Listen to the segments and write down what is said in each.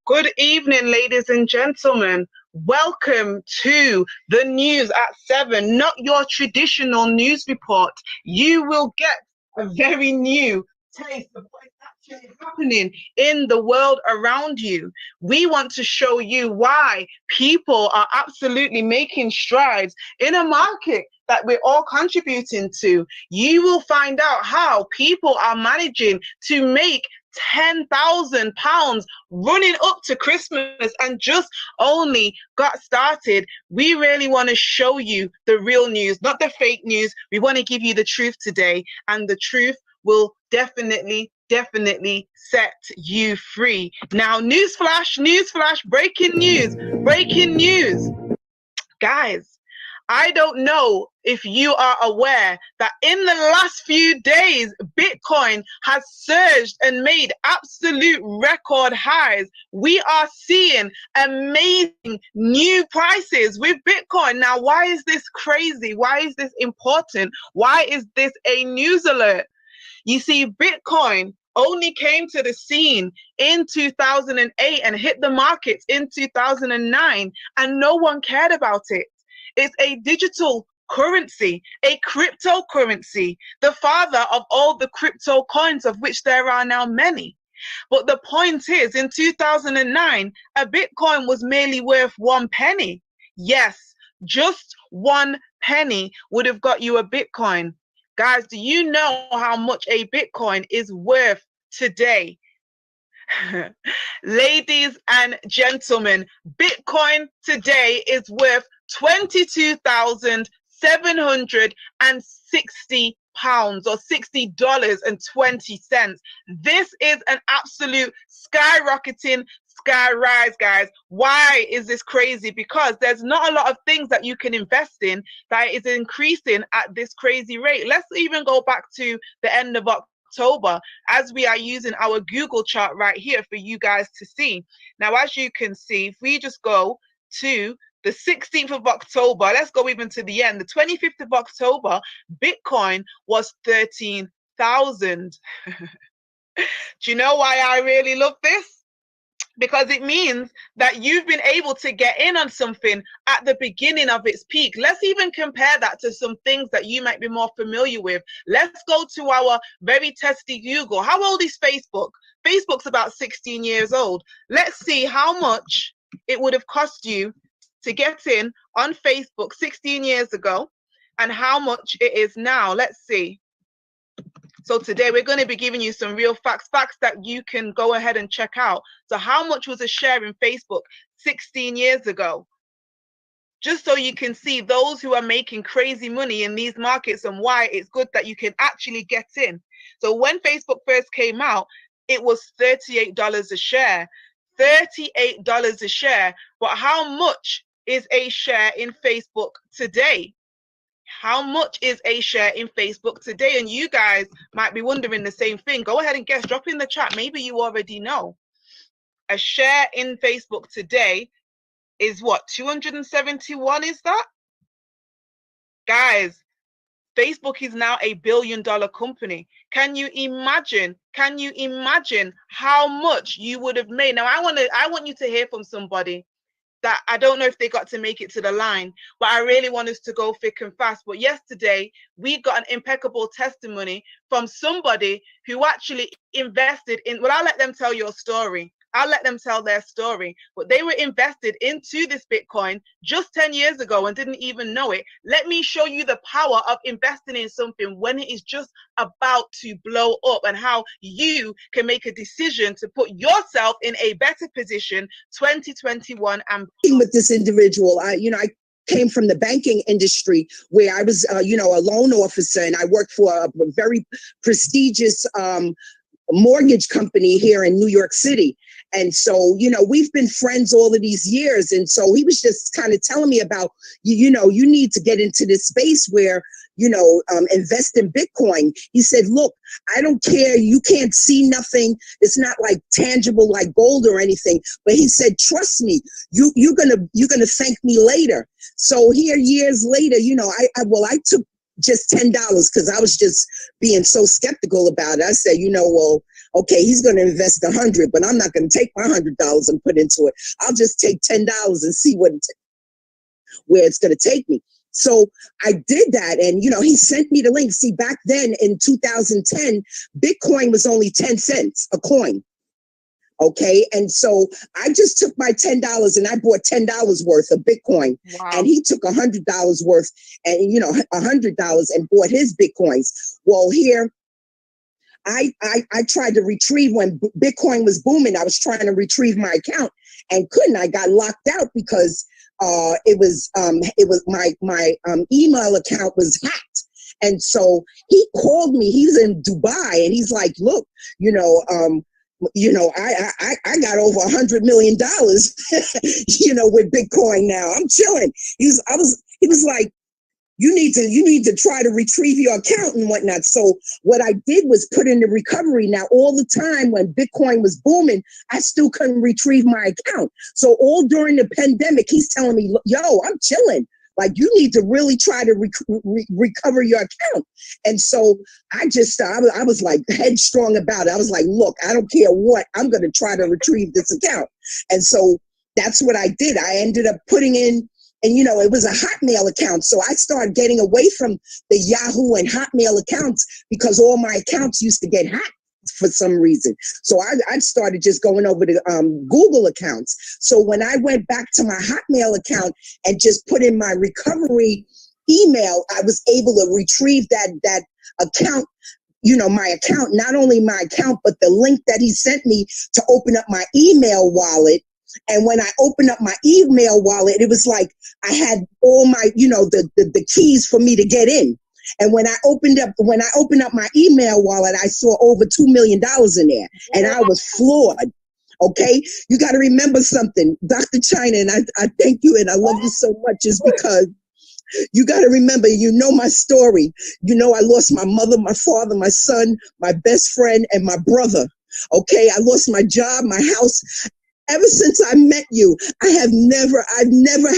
Good evening, ladies and gentlemen. Welcome to the news at 7, not your traditional news report. You will get a very new taste of what's actually happening in the world around you. We want to show you why people are absolutely making strides in a market that we're all contributing to. You will find out how people are managing to make £10,000 running up to Christmas and just only got started. We really want to show you the real news, not the fake news. We want to give you the truth today, and the truth will definitely set you free. Now, newsflash, breaking news. Guys, I don't know if you are aware that in the last few days, Bitcoin has surged and made absolute record highs. We are seeing amazing new prices with Bitcoin. Now, why is this crazy? Why is this important? Why is this a news alert? You see, Bitcoin only came to the scene in 2008 and hit the markets in 2009, and no one cared about it. It's a digital currency, a cryptocurrency, the father of all the crypto coins, of which there are now many. But the point is, in 2009, a Bitcoin was merely worth 1 penny. Yes, just 1 penny would have got you a Bitcoin. Guys, do you know how much a Bitcoin is worth today? Ladies and gentlemen, Bitcoin today is worth £22,760 or $60.20. This is an absolute skyrocketing sky rise, guys. Why is this crazy? Because there's not a lot of things that you can invest in that is increasing at this crazy rate. Let's even go back to the end of October, as we are using our Google chart right here for you guys to see. Now, as you can see, if we just go to the 16th of October, let's go even to the end, the 25th of October, Bitcoin was 13,000. Do you know why I really love this? Because it means that you've been able to get in on something at the beginning of its peak. Let's even compare that to some things that you might be more familiar with. Let's go to our very testy Google. How old is Facebook? Facebook's about 16 years old. Let's see how much it would have cost you to get in on Facebook 16 years ago and how much it is now. Let's see. So today we're going to be giving you some real facts that you can go ahead and check out. So how much was a share in Facebook 16 years ago? Just so you can see those who are making crazy money in these markets and why it's good that you can actually get in. So when Facebook first came out, it was $38 a share. $38 a share. But how much is a share in Facebook today? How much is a share in Facebook today? And you guys might be wondering the same thing. Go ahead and guess. Drop in the chat. Maybe you already know. A share in Facebook today is what? 271, is that? Guys, Facebook is now a $1 billion company. Can you imagine? Can you imagine how much you would have made? Now, I want you to hear from somebody that I don't know if they got to make it to the line, but I really want us to go thick and fast. But yesterday, we got an impeccable testimony from somebody who actually invested in, well, I'll let them tell your story. I'll let them tell their story. But they were invested into this Bitcoin just 10 years ago and didn't even know it. Let me show you the power of investing in something when it is just about to blow up, and how you can make a decision to put yourself in a better position 2021 and with this individual. I came from the banking industry where I was, a loan officer, and I worked for a very prestigious mortgage company here in New York City. And so, we've been friends all of these years. And so he was just kind of telling me about, you need to get into this space where, invest in Bitcoin. He said, look, I don't care. You can't see nothing. It's not like tangible, like gold or anything. But he said, trust me, you're gonna thank me later. So here, years later, I took just $10 because I was just being so skeptical about it. I said, well, okay, he's going to invest 100, but I'm not going to take my $100 and put into it. I'll just take $10 and see where it's going to take me. So I did that, and he sent me the link. See, back then in 2010, Bitcoin was only 10 cents a coin. Okay. And so I just took my $10 and I bought $10 worth of Bitcoin. Wow. And he took $100 worth and, $100 and bought his Bitcoins. Well, here, I tried to retrieve when Bitcoin was booming. I was trying to retrieve my account and couldn't. I got locked out because it was my email account was hacked. And so he called me. He's in Dubai, and he's like, look, I got over $100 million, with Bitcoin now. I'm chilling. He was like, you need to try to retrieve your account and whatnot. So what I did was put in the recovery. Now, all the time when Bitcoin was booming, I still couldn't retrieve my account. So all during the pandemic, he's telling me, yo, I'm chilling. Like, you need to really try to recover your account. And so I was like headstrong about it. I was like, look, I don't care what, I'm going to try to retrieve this account. And so that's what I did. I ended up putting in, and it was a Hotmail account. So I started getting away from the Yahoo and Hotmail accounts because all my accounts used to get hacked for some reason. So I started just going over to Google accounts. So when I went back to my Hotmail account and just put in my recovery email, I was able to retrieve that account, my account, not only my account, but the link that he sent me to open up my email wallet. And when I opened up my email wallet, it was like I had all my, the keys for me to get in. And when I opened up my email wallet, I saw over $2 million in there, and I was floored. Okay, you got to remember something, Dr. China, and I thank you and I love you so much, is because you got to remember, my story. I lost my mother, my father, my son, my best friend, and my brother. Okay, I lost my job, my house. Ever since I met you, I've never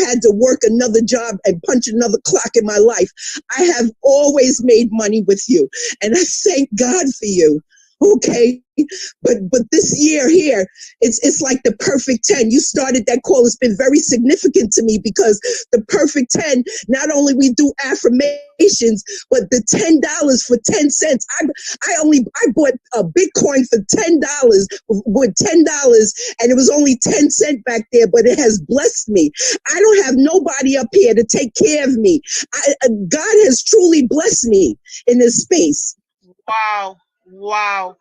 had to work another job and punch another clock in my life. I have always made money with you, and I thank God for you. Okay, but this year here, it's like the perfect 10. You started that call. It's been very significant to me because the perfect 10. Not only we do affirmations, but the $10 for 10 cents. I bought a Bitcoin for $10 with $10, and it was only 10 cents back there. But it has blessed me. I don't have nobody up here to take care of me. God has truly blessed me in this space. Wow.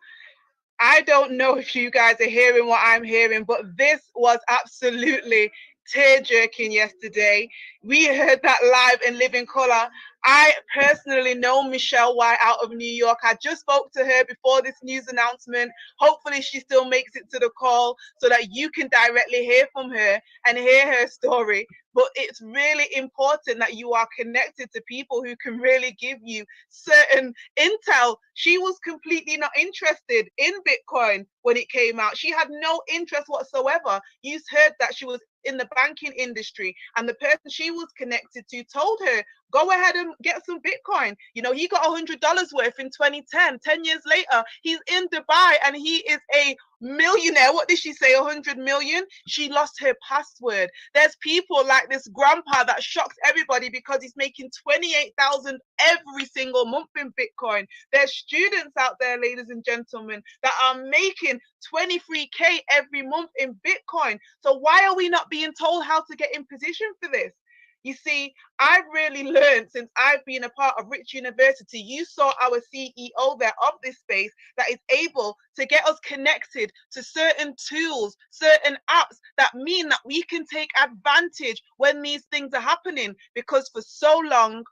I don't know if you guys are hearing what I'm hearing, but this was absolutely tear-jerking yesterday. We heard that live and live in color. I personally know Michelle White out of New York. I just spoke to her before this news announcement. Hopefully she still makes it to the call so that you can directly hear from her and hear her story. But it's really important that you are connected to people who can really give you certain intel. She was completely not interested in Bitcoin when it came out. She had no interest whatsoever. You heard that she was in the banking industry, and the person she was connected to told her Go ahead and get some Bitcoin. You know, he got $100 worth in 2010. 10 years later, he's in Dubai and he is a millionaire. What did she say? 100 million? She lost her password. There's people like this grandpa that shocks everybody because he's making 28,000 every single month in Bitcoin. There's students out there, ladies and gentlemen, that are making 23K every month in Bitcoin. So why are we not being told how to get in position for this? You see, I've really learned since I've been a part of Rich University. You saw our CEO there of this space that is able to get us connected to certain tools, certain apps that mean that we can take advantage when these things are happening. Because for so long,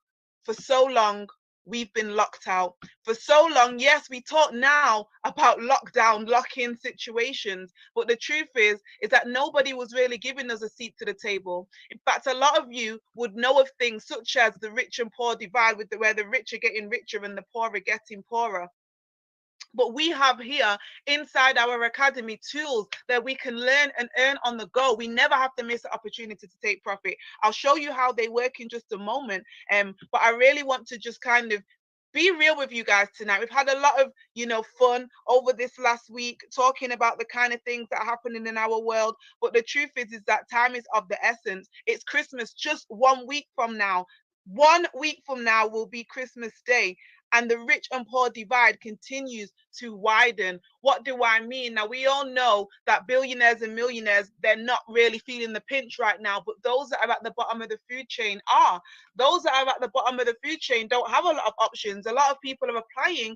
we've been locked out. For so long, yes, we talk now about lockdown, lock-in situations, but the truth is that nobody was really giving us a seat to the table. In fact, a lot of you would know of things such as the rich and poor divide, where the rich are getting richer and the poor are getting poorer. But we have here inside our academy tools that we can learn and earn on the go. We never have to miss an opportunity to take profit. I'll show you how they work in just a moment. But I really want to just kind of be real with you guys tonight. We've had a lot of, fun over this last week talking about the kind of things that are happening in our world. But the truth is that time is of the essence. It's Christmas just 1 week from now. 1 week from now will be Christmas Day. And the rich and poor divide continues to widen. What do I mean? Now, we all know that billionaires and millionaires, they're not really feeling the pinch right now, but those that are at the bottom of the food chain are. Those that are at the bottom of the food chain don't have a lot of options. A lot of people are applying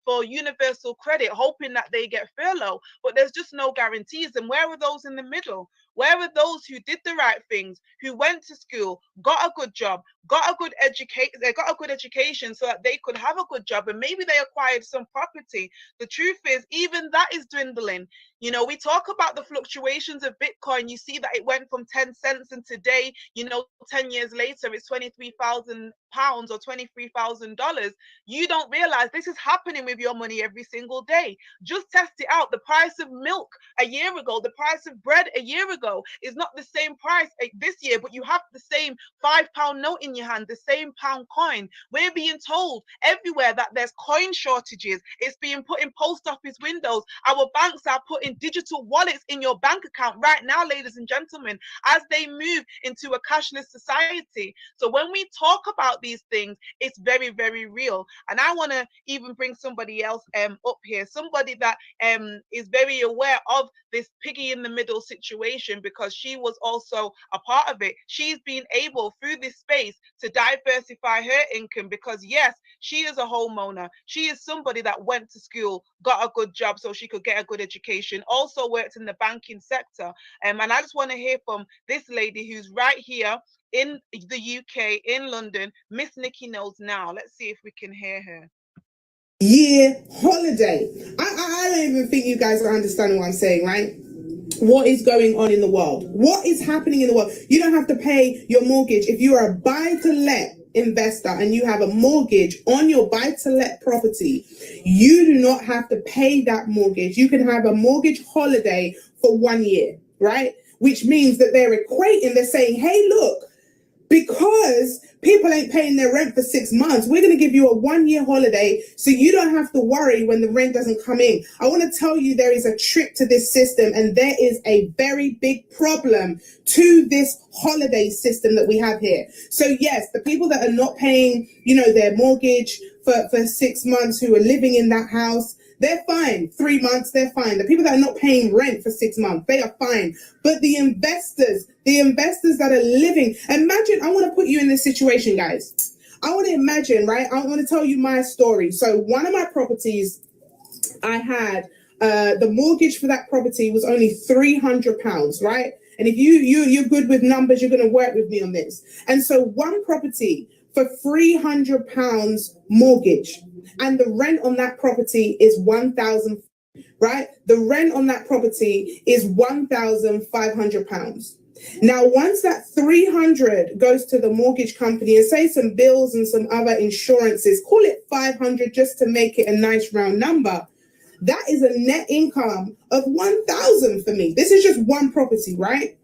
for universal credit, hoping that they get furlough, but there's just no guarantees. And where are those in the middle? Where are those who did the right things, who went to school, got a good job, got a good education so that they could have a good job, and maybe they acquired some property? The truth is, even that is dwindling. We talk about the fluctuations of Bitcoin. You see that it went from 10 cents, and today, 10 years later, it's £23,000 or $23,000. You don't realize this is happening with your money every single day. Just test it out. The price of milk a year ago, the price of bread a year ago is not the same price this year, but you have the same £5 note in your hand, the same pound coin. We're being told everywhere that there's coin shortages. It's being put in post office windows. Our banks are putting digital wallets in your bank account right now, ladies and gentlemen, as they move into a cashless society. So when we talk about these things, it's very, very real. And I want to even bring somebody else up here, somebody that is very aware of this piggy in the middle situation, because she was also a part of it. She's been able through this space to diversify her income, because yes, she is a homeowner. She is somebody that went to school, got a good job so she could get a good education, also worked in the banking sector. And I just want to hear from this lady who's right here in the UK, in London. Miss Nikki knows now. Let's see if we can hear her. Year holiday. I don't even think you guys are understanding what I'm saying, right? What is going on in the world? What is happening in the world? You don't have to pay your mortgage. If you are a buy-to-let investor and you have a mortgage on your buy-to-let property, you do not have to pay that mortgage. You can have a mortgage holiday for 1 year, right? Which means that they're saying, hey, look, because people ain't paying their rent for 6 months, we're going to give you a 1 year holiday so you don't have to worry when the rent doesn't come in. I want to tell you there is a trick to this system, and there is a very big problem to this holiday system that we have here. So yes, the people that are not paying, their mortgage for 6 months, who are living in that house, they're fine. 3 months, they're fine. The people that are not paying rent for 6 months, they are fine. But the investors that are living, imagine, I want to put you in this situation, guys. I want to imagine, right? I want to tell you my story. So one of my properties, I had, the mortgage for that property was only £300, right? And if you're good with numbers, you're going to work with me on this. And so one property for £300 mortgage, and the rent on that property is 1,000, right? The rent on that property is £1,500. Now, once that 300 goes to the mortgage company, and say some bills and some other insurances, call it 500 just to make it a nice round number, that is a net income of 1,000 for me. This is just one property, right?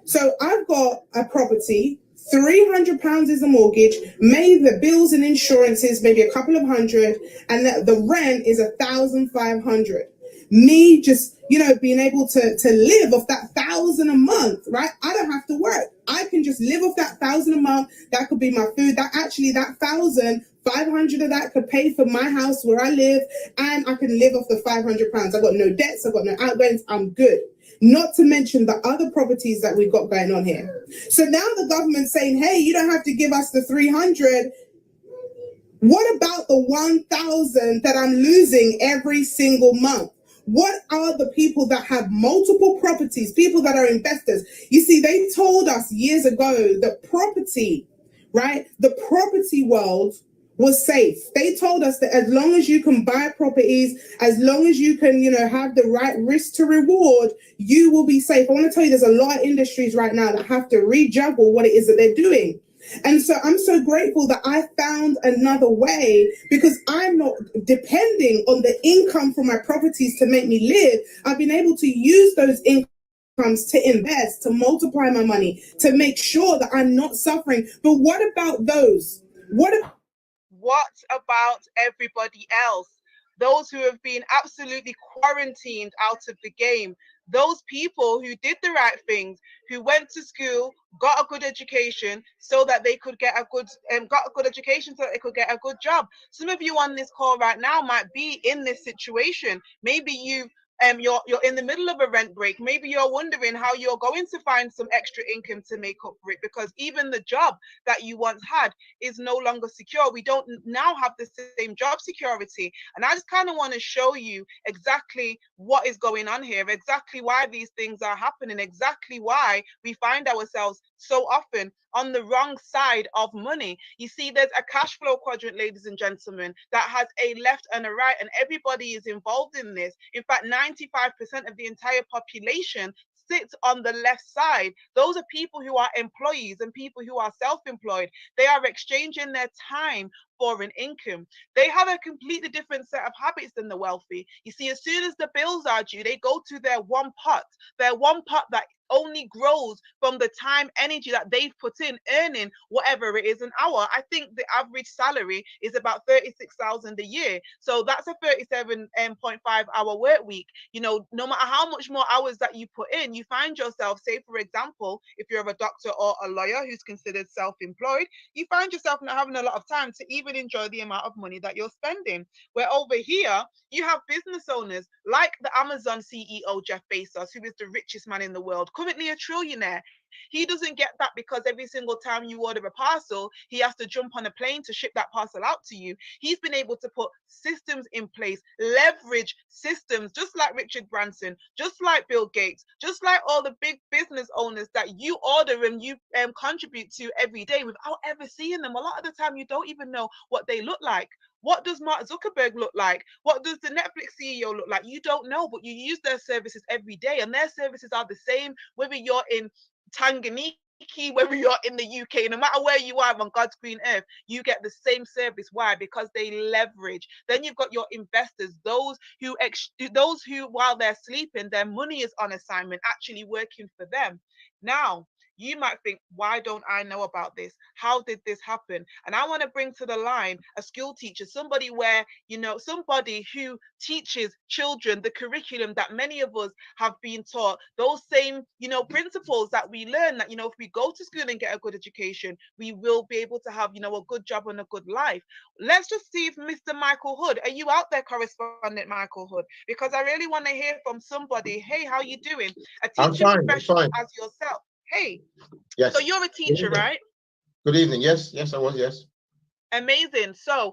So I've got a property £300 is the mortgage, maybe the bills and insurances, maybe a couple of hundred, and the rent is 1,500. Me just, being able to live off that 1,000 a month, right? I don't have to work. I can just live off that 1,000 a month. That could be my food. That 1,500 of that could pay for my house where I live, and I can live off the £500. I've got no debts. I've got no outgoings. I'm good. Not to mention the other properties that we've got going on here. So now the government's saying, hey, you don't have to give us the 300. What about the 1,000 that I'm losing every single month? What are the people that have multiple properties, people that are investors? You see, they told us years ago that property, right? The property world was safe. They told us that as long as you can buy properties, as long as you can, have the right risk to reward, you will be safe. I want to tell you, there's a lot of industries right now that have to rejuggle what it is that they're doing. And so I'm so grateful that I found another way, because I'm not depending on the income from my properties to make me live. I've been able to use those incomes to invest, to multiply my money, to make sure that I'm not suffering. But what about those? What about everybody else? Those who have been absolutely quarantined out of the game. Those people who did the right things, who went to school, got a good education so that they could get a good education so that they could get a good job. Some of you on this call right now might be in this situation. Maybe you're in the middle of a rent break. Maybe you're wondering how you're going to find some extra income to make up for it, because even the job that you once had is no longer secure. We don't now have the same job security. And I just kind of want to show you exactly what is going on here, exactly why these things are happening, exactly why we find ourselves so often on the wrong side of money. You see, there's a cash flow quadrant, ladies and gentlemen, that has a left and a right, and everybody is involved in this. In fact, 95% of the entire population sits on the left side. Those are people who are employees and people who are self-employed. They are exchanging their time for an income. They have a completely different set of habits than the wealthy. You see, as soon as the bills are due, they go to their one pot that only grows from the time, energy that they've put in, earning whatever it is an hour. I think the average salary is about 36,000 a year. So that's a 37.5 hour work week. No matter how much more hours that you put in, you find yourself, say, for example, if you're a doctor or a lawyer who's considered self-employed, you find yourself not having a lot of time to even enjoy the amount of money that you're spending. Where over here, you have business owners like the Amazon CEO, Jeff Bezos, who is the richest man in the world, currently a trillionaire. He doesn't get that because every single time you order a parcel, he has to jump on a plane to ship that parcel out to you. He's been able to put systems in place, leverage systems, just like Richard Branson, just like Bill Gates, just like all the big business owners that you order and you contribute to every day without ever seeing them. A lot of the time, you don't even know what they look like. What does Mark Zuckerberg look like? What does the Netflix CEO look like? You don't know, but you use their services every day, and their services are the same whether you're in Tanganyika, whether you're in the UK. No matter where you are on God's green earth, you get the same service. Why? Because they leverage. Then you've got your investors, those who while they're sleeping, their money is on assignment, actually working for them. Now, you might think, why don't I know about this? How did this happen? And I want to bring to the line a school teacher, somebody who teaches children the curriculum that many of us have been taught, those same, principles that we learn, that, if we go to school and get a good education, we will be able to have, a good job and a good life. Let's just see if Mr. Michael Hood, are you out there, correspondent Michael Hood? Because I really want to hear from somebody. Hey, how you doing? A teaching professional as yourself. Hey, yes. So you're a teacher, right? Good evening. Yes, I was, yes. Amazing. So,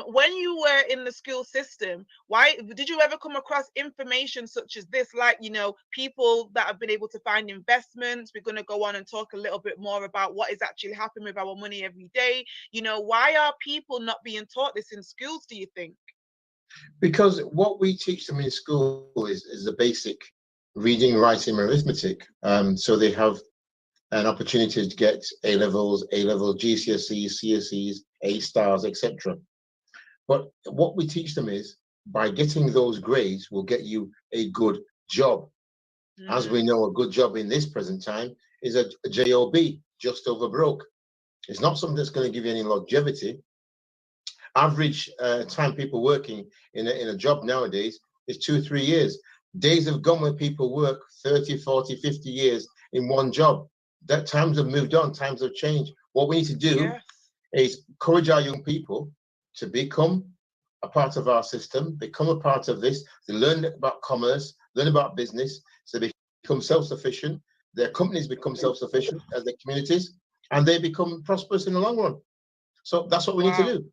when you were in the school system, why did you ever come across information such as this? Like, people that have been able to find investments. We're going to go on and talk a little bit more about what is actually happening with our money every day. Why are people not being taught this in schools, do you think? Because what we teach them in school is the basic reading, writing, arithmetic. So they have an opportunity to get A-level, GCSEs, CSEs, A-stars, etc. But what we teach them is, by getting those grades will get you a good job. As we know, a good job in this present time is a JOB, just over broke. It's not something that's going to give you any longevity. Average time people working in a job nowadays is 2-3 years. Days have gone when people work 30, 40, 50 years in one job. That times have moved on, times have changed. What we need to do is encourage our young people to become a part of our system, become a part of this, to learn about commerce, learn about business, so they become self-sufficient, their companies become self-sufficient as their communities, and they become prosperous in the long run. So that's what we need to do.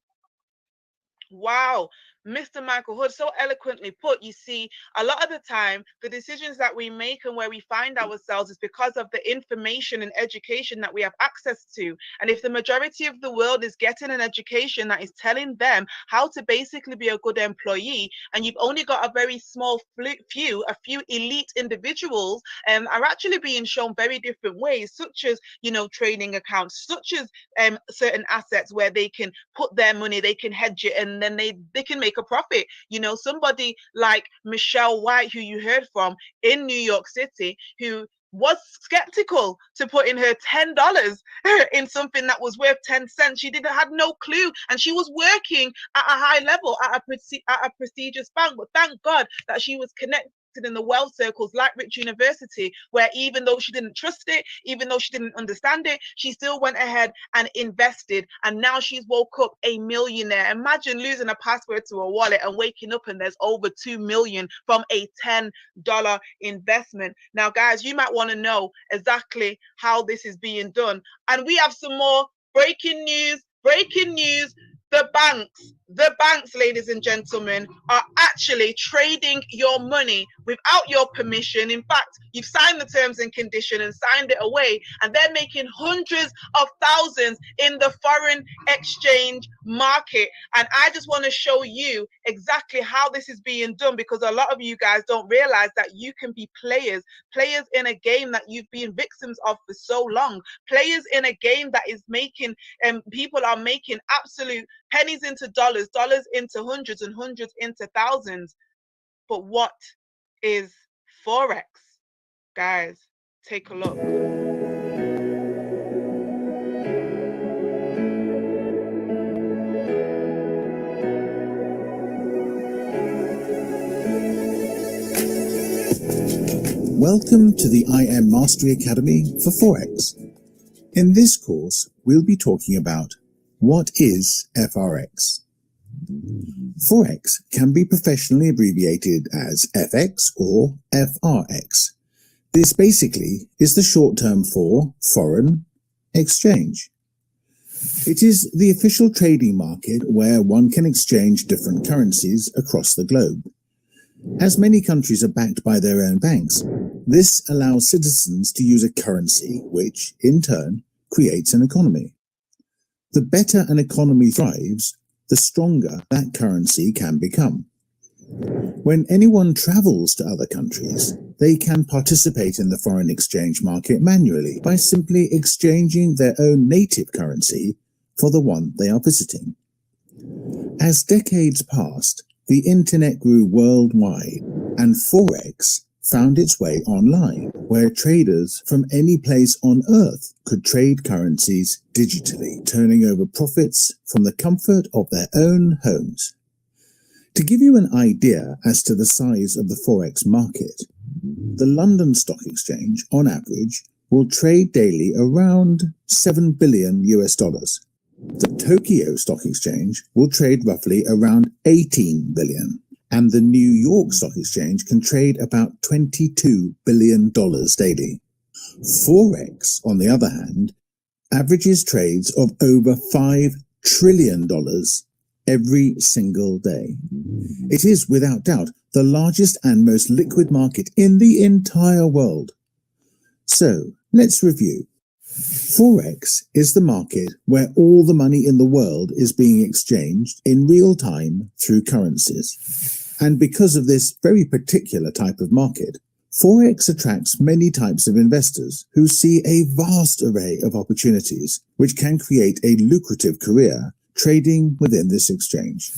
Wow. Mr. Michael Hood, so eloquently put. You see, a lot of the time, the decisions that we make and where we find ourselves is because of the information and education that we have access to. And if the majority of the world is getting an education that is telling them how to basically be a good employee, and you've only got a very small few elite individuals are actually being shown very different ways, such as, you know, trading accounts, such as certain assets where they can put their money, they can hedge it, and then they can make a profit. You know, somebody like Michelle White, who you heard from in New York City, who was skeptical to put in her $10 in something that was worth 10 cents. She had no clue, and she was working at a high level at a prestigious bank. But thank God that she was connected in the wealth circles like Rich University, where even though she didn't trust it, even though she didn't understand it, she still went ahead and invested, and now she's woke up a millionaire. Imagine losing a password to a wallet and waking up and there's over 2 million from a $10 investment. Now guys, you might want to know exactly how this is being done, and we have some more breaking news. The banks, ladies and gentlemen, are actually trading your money without your permission. In fact, you've signed the terms and conditions and signed it away, and they're making hundreds of thousands in the foreign exchange market. And I just want to show you exactly how this is being done, because a lot of you guys don't realize that you can be players in a game that you've been victims of for so long, players in a game that is making people are making absolute pennies into dollars, dollars into hundreds, and hundreds into thousands. But what is Forex? Guys, take a look. Welcome to the IM Mastery Academy for Forex. In this course, we'll be talking about what is FRX. Forex can be professionally abbreviated as FX or FRX. This basically is the short term for foreign exchange. It is the official trading market where one can exchange different currencies across the globe. As many countries are backed by their own banks, this allows citizens to use a currency which, in turn, creates an economy. The better an economy thrives, the stronger that currency can become. When anyone travels to other countries, they can participate in the foreign exchange market manually by simply exchanging their own native currency for the one they are visiting. As decades passed, the internet grew worldwide, and Forex found its way online, where traders from any place on Earth could trade currencies digitally, turning over profits from the comfort of their own homes. To give you an idea as to the size of the Forex market, the London Stock Exchange, on average, will trade daily around $7 billion. The Tokyo Stock Exchange will trade roughly around 18 billion, and the New York Stock Exchange can trade about $22 billion daily. Forex, on the other hand, averages trades of over $5 trillion every single day. It is, without doubt, the largest and most liquid market in the entire world. So, let's review. Forex is the market where all the money in the world is being exchanged in real time through currencies. And because of this very particular type of market, Forex attracts many types of investors who see a vast array of opportunities which can create a lucrative career trading within this exchange.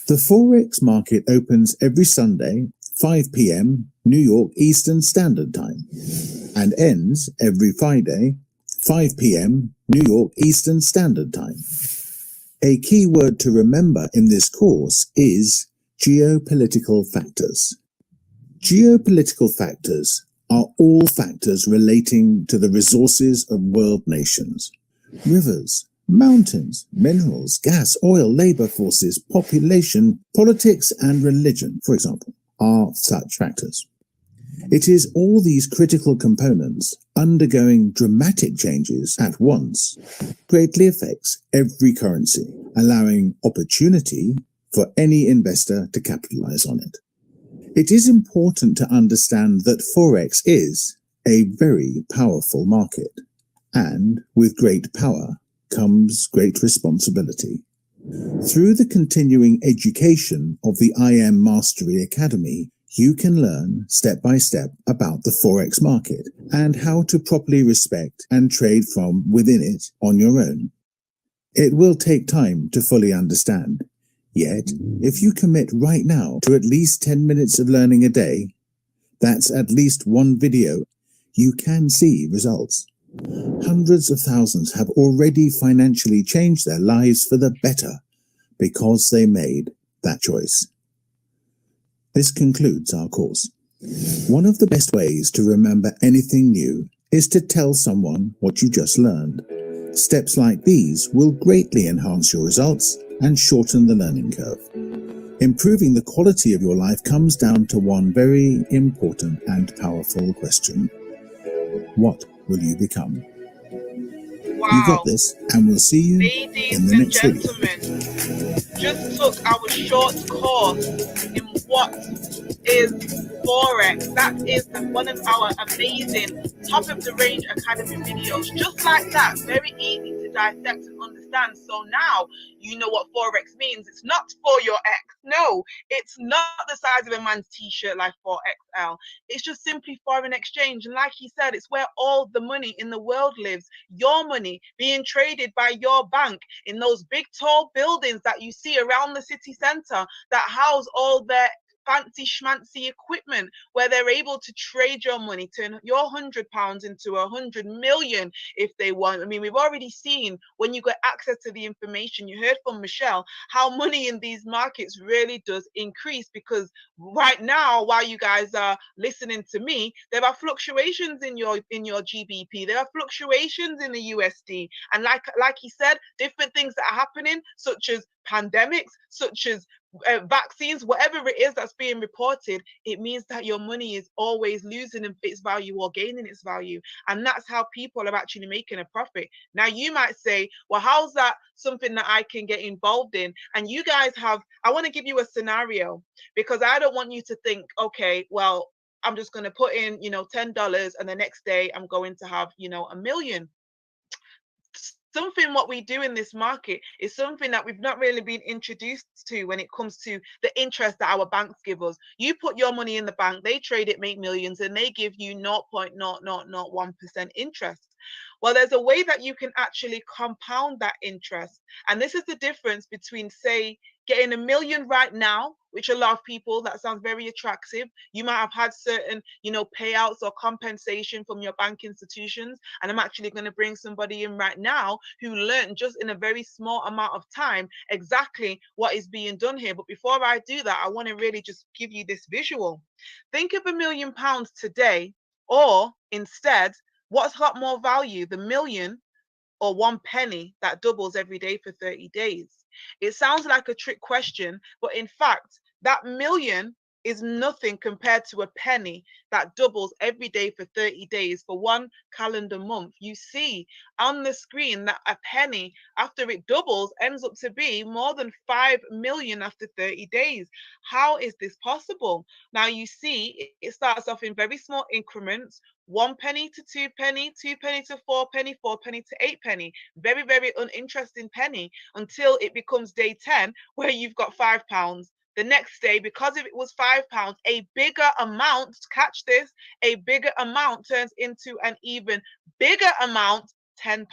The Forex market opens every Sunday, 5 p.m. New York Eastern Standard Time, and ends every Friday, 5 p.m. New York Eastern Standard Time. A key word to remember in this course is geopolitical factors. Geopolitical factors are all factors relating to the resources of world nations. Rivers, mountains, minerals, gas, oil, labor forces, population, politics, and religion, for example, are such factors. It is all these critical components undergoing dramatic changes at once greatly affects every currency, allowing opportunity for any investor to capitalize on it. It is important to understand that Forex is a very powerful market, and with great power comes great responsibility. Through the continuing education of the IM Mastery Academy, you can learn step by step about the Forex market and how to properly respect and trade from within it on your own. It will take time to fully understand. Yet, if you commit right now to at least 10 minutes of learning a day, that's at least one video, you can see results. Hundreds of thousands have already financially changed their lives for the better because they made that choice. This concludes our course. One of the best ways to remember anything new is to tell someone what you just learned. Steps like these will greatly enhance your results and shorten the learning curve. Improving the quality of your life comes down to one very important and powerful question. What will you become? Wow. You got this, and we'll see you Ladies in the and next video. gentlemen, just took our short course in what is Forex. That is one of our amazing top of the range academy videos. Just like that, very easy to dissect and understand. So now you know what Forex means. It's not for your ex. No, it's not the size of a man's t-shirt like 4XL. It's just simply foreign exchange. And like he said, it's where all the money in the world lives. Your money being traded by your bank in those big tall buildings that you see around the city center that house all their fancy schmancy equipment, where they're able to trade your money, turn your £100 into 100 million if they want. I mean, we've already seen when you get access to the information, you heard from Michelle, how money in these markets really does increase, because right now, while you guys are listening to me, there are fluctuations in your GBP, there are fluctuations in the USD, and like he said, different things that are happening, such as pandemics, such as vaccines, whatever it is that's being reported, it means that your money is always losing its value or gaining its value. And that's how people are actually making a profit. Now, you might say, well, how's that something that I can get involved in? And you guys have, I want to give you a scenario, because I don't want you to think, okay, well, I'm just going to put in, $10 and the next day I'm going to have, $1 million. Something what we do in this market is something that we've not really been introduced to when it comes to the interest that our banks give us. You put your money in the bank, they trade it, make millions, and they give you 0.0001% interest. Well, there's a way that you can actually compound that interest. And this is the difference between, say, getting $1 million right now, which a lot of people, that sounds very attractive. You might have had certain, payouts or compensation from your bank institutions. And I'm actually going to bring somebody in right now who learned just in a very small amount of time exactly what is being done here. But before I do that, I want to really just give you this visual. Think of £1 million today, or instead, what's got more value, the million or 1 penny that doubles every day for 30 days? It sounds like a trick question, but in fact, that million is nothing compared to a penny that doubles every day for 30 days for 1 calendar month. You see on the screen that a penny, after it doubles, ends up to be more than 5 million after 30 days. How is this possible? Now you see it starts off in very small increments. 1 penny to 2 penny, 2 penny to 4 penny, 4 penny to 8 penny. Very, very uninteresting penny, until it becomes day 10, where you've got £5. The next day, because if it was £5, a bigger amount, catch this, a bigger amount turns into an even bigger amount, £10.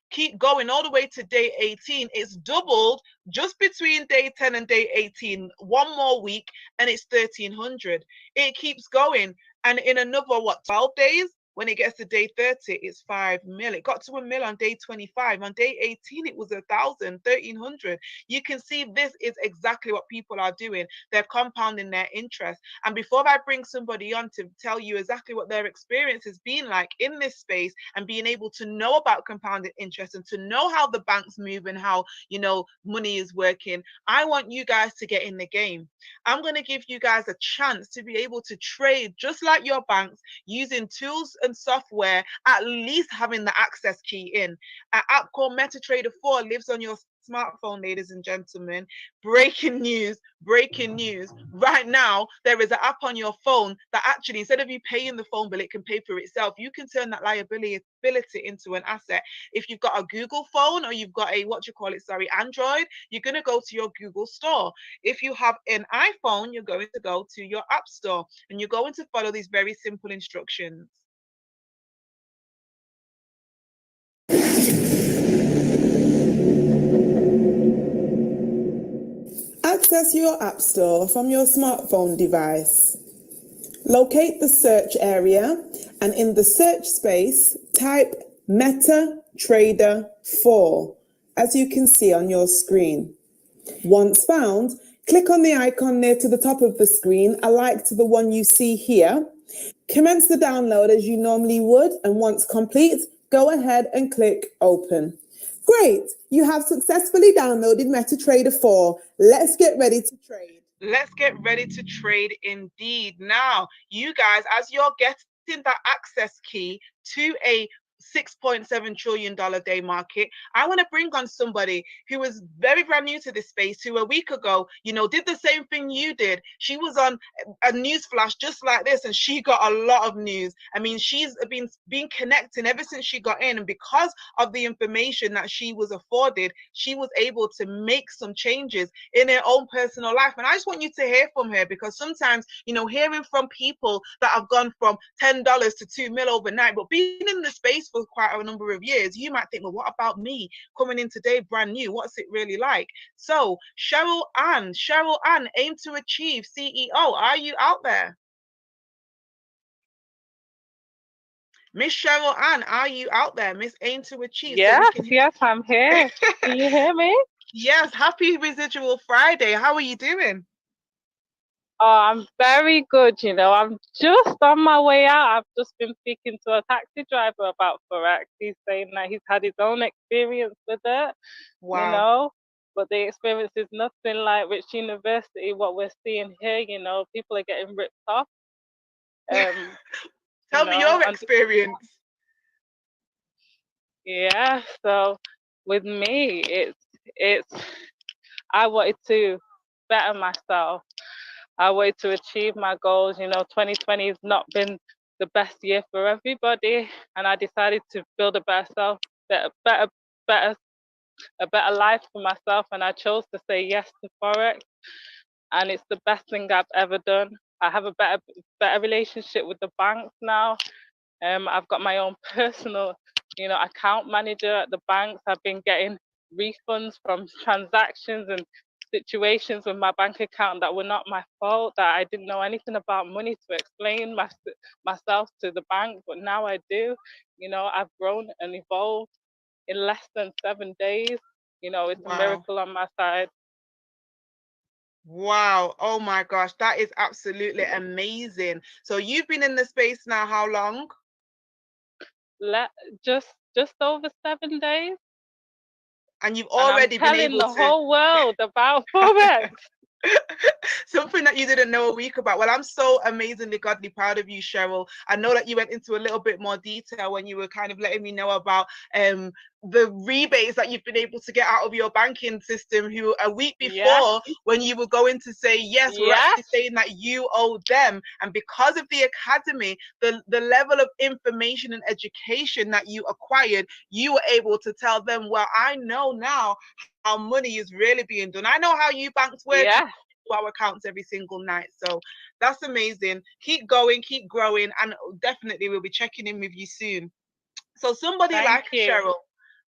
Keep going all the way to day 18. It's doubled just between day 10 and day 18. 1 more week and it's 1,300. It keeps going. And in another, 12 days, When it gets to day 30, it's 5 mil. It got to a mil on day 25. On day 18, it was 1,000, 1,300. You can see this is exactly what people are doing. They're compounding their interest. And before I bring somebody on to tell you exactly what their experience has been like in this space and being able to know about compounded interest and to know how the banks move and how, you know, money is working, I want you guys to get in the game. I'm going to give you guys a chance to be able to trade just like your banks using tools and software, at least having the access key in. An app called MetaTrader 4 lives on your smartphone, ladies and gentlemen. Breaking news, breaking news. Right now, there is an app on your phone that actually, instead of you paying the phone bill, it can pay for itself. You can turn that liability into an asset. If you've got a Google phone or you've got a, Android, you're going to go to your Google store. If you have an iPhone, you're going to go to your App Store and you're going to follow these very simple instructions. Access your App Store from your smartphone device. Locate the search area and in the search space, type MetaTrader 4, as you can see on your screen. Once found, click on the icon near to the top of the screen, alike to the one you see here. Commence the download as you normally would, and once complete, go ahead and click Open. Great, you have successfully downloaded MetaTrader 4. Let's get ready to trade. Let's get ready to trade indeed. Now, you guys, as you're getting that access key to a $6.7 trillion day market, I want to bring on somebody who is very brand new to this space, who a week ago, you know, did the same thing you did. She was on a news flash just like this, and she got a lot of news. I mean, she's been connecting ever since she got in, and because of the information that she was afforded, she was able to make some changes in her own personal life. And I just want you to hear from her, because sometimes, you know, hearing from people that have gone from $10 to 2 mil overnight, but being in the space for quite a number of years, you might think, well, what about me coming in today brand new? What's it really like? So Cheryl Ann, aim to achieve CEO, are you out there? Miss Cheryl Ann, are you out there? Miss Aim to Achieve. Yes, yes, I'm here. Can you hear me? Yes, happy Residual Friday. How are you doing? Oh, I'm very good, you know. I'm just on my way out. I've just been speaking to a taxi driver about Forex. He's saying that he's had his own experience with it, Wow. You know, but the experience is nothing like Rich University, what we're seeing here, you know, people are getting ripped off. Tell me your experience. Yeah, so with me, it's I wanted to better myself. I wanted to achieve my goals. You know, 2020 has not been the best year for everybody, and I decided to build a better self, a better life for myself, and I chose to say yes to Forex, and it's the best thing I've ever done. I have a better relationship with the banks now. I've got my own personal, you know, account manager at the banks. I've been getting refunds from transactions and situations with my bank account that were not my fault, that I didn't know anything about money to explain myself to the bank, but now I do. You know, I've grown and evolved in less than 7 days. You know, it's a miracle on my side. Wow. Oh my gosh, that is absolutely amazing. So you've been in the space now how long? Just over 7 days. And you've already been able to tell the whole world about Forex. Something that you didn't know a week about. Well, I'm so amazingly godly proud of you, Cheryl. I know that you went into a little bit more detail when you were kind of letting me know about the rebates that you've been able to get out of your banking system, who a week before when you were going to say yes, we're actually saying that you owe them. And because of the academy, the level of information and education that you acquired, you were able to tell them, well, I know now how money is really being done. I know how you banks work. Our accounts every single night. So that's amazing. Keep going, keep growing, and definitely we'll be checking in with you soon. So somebody like Cheryl,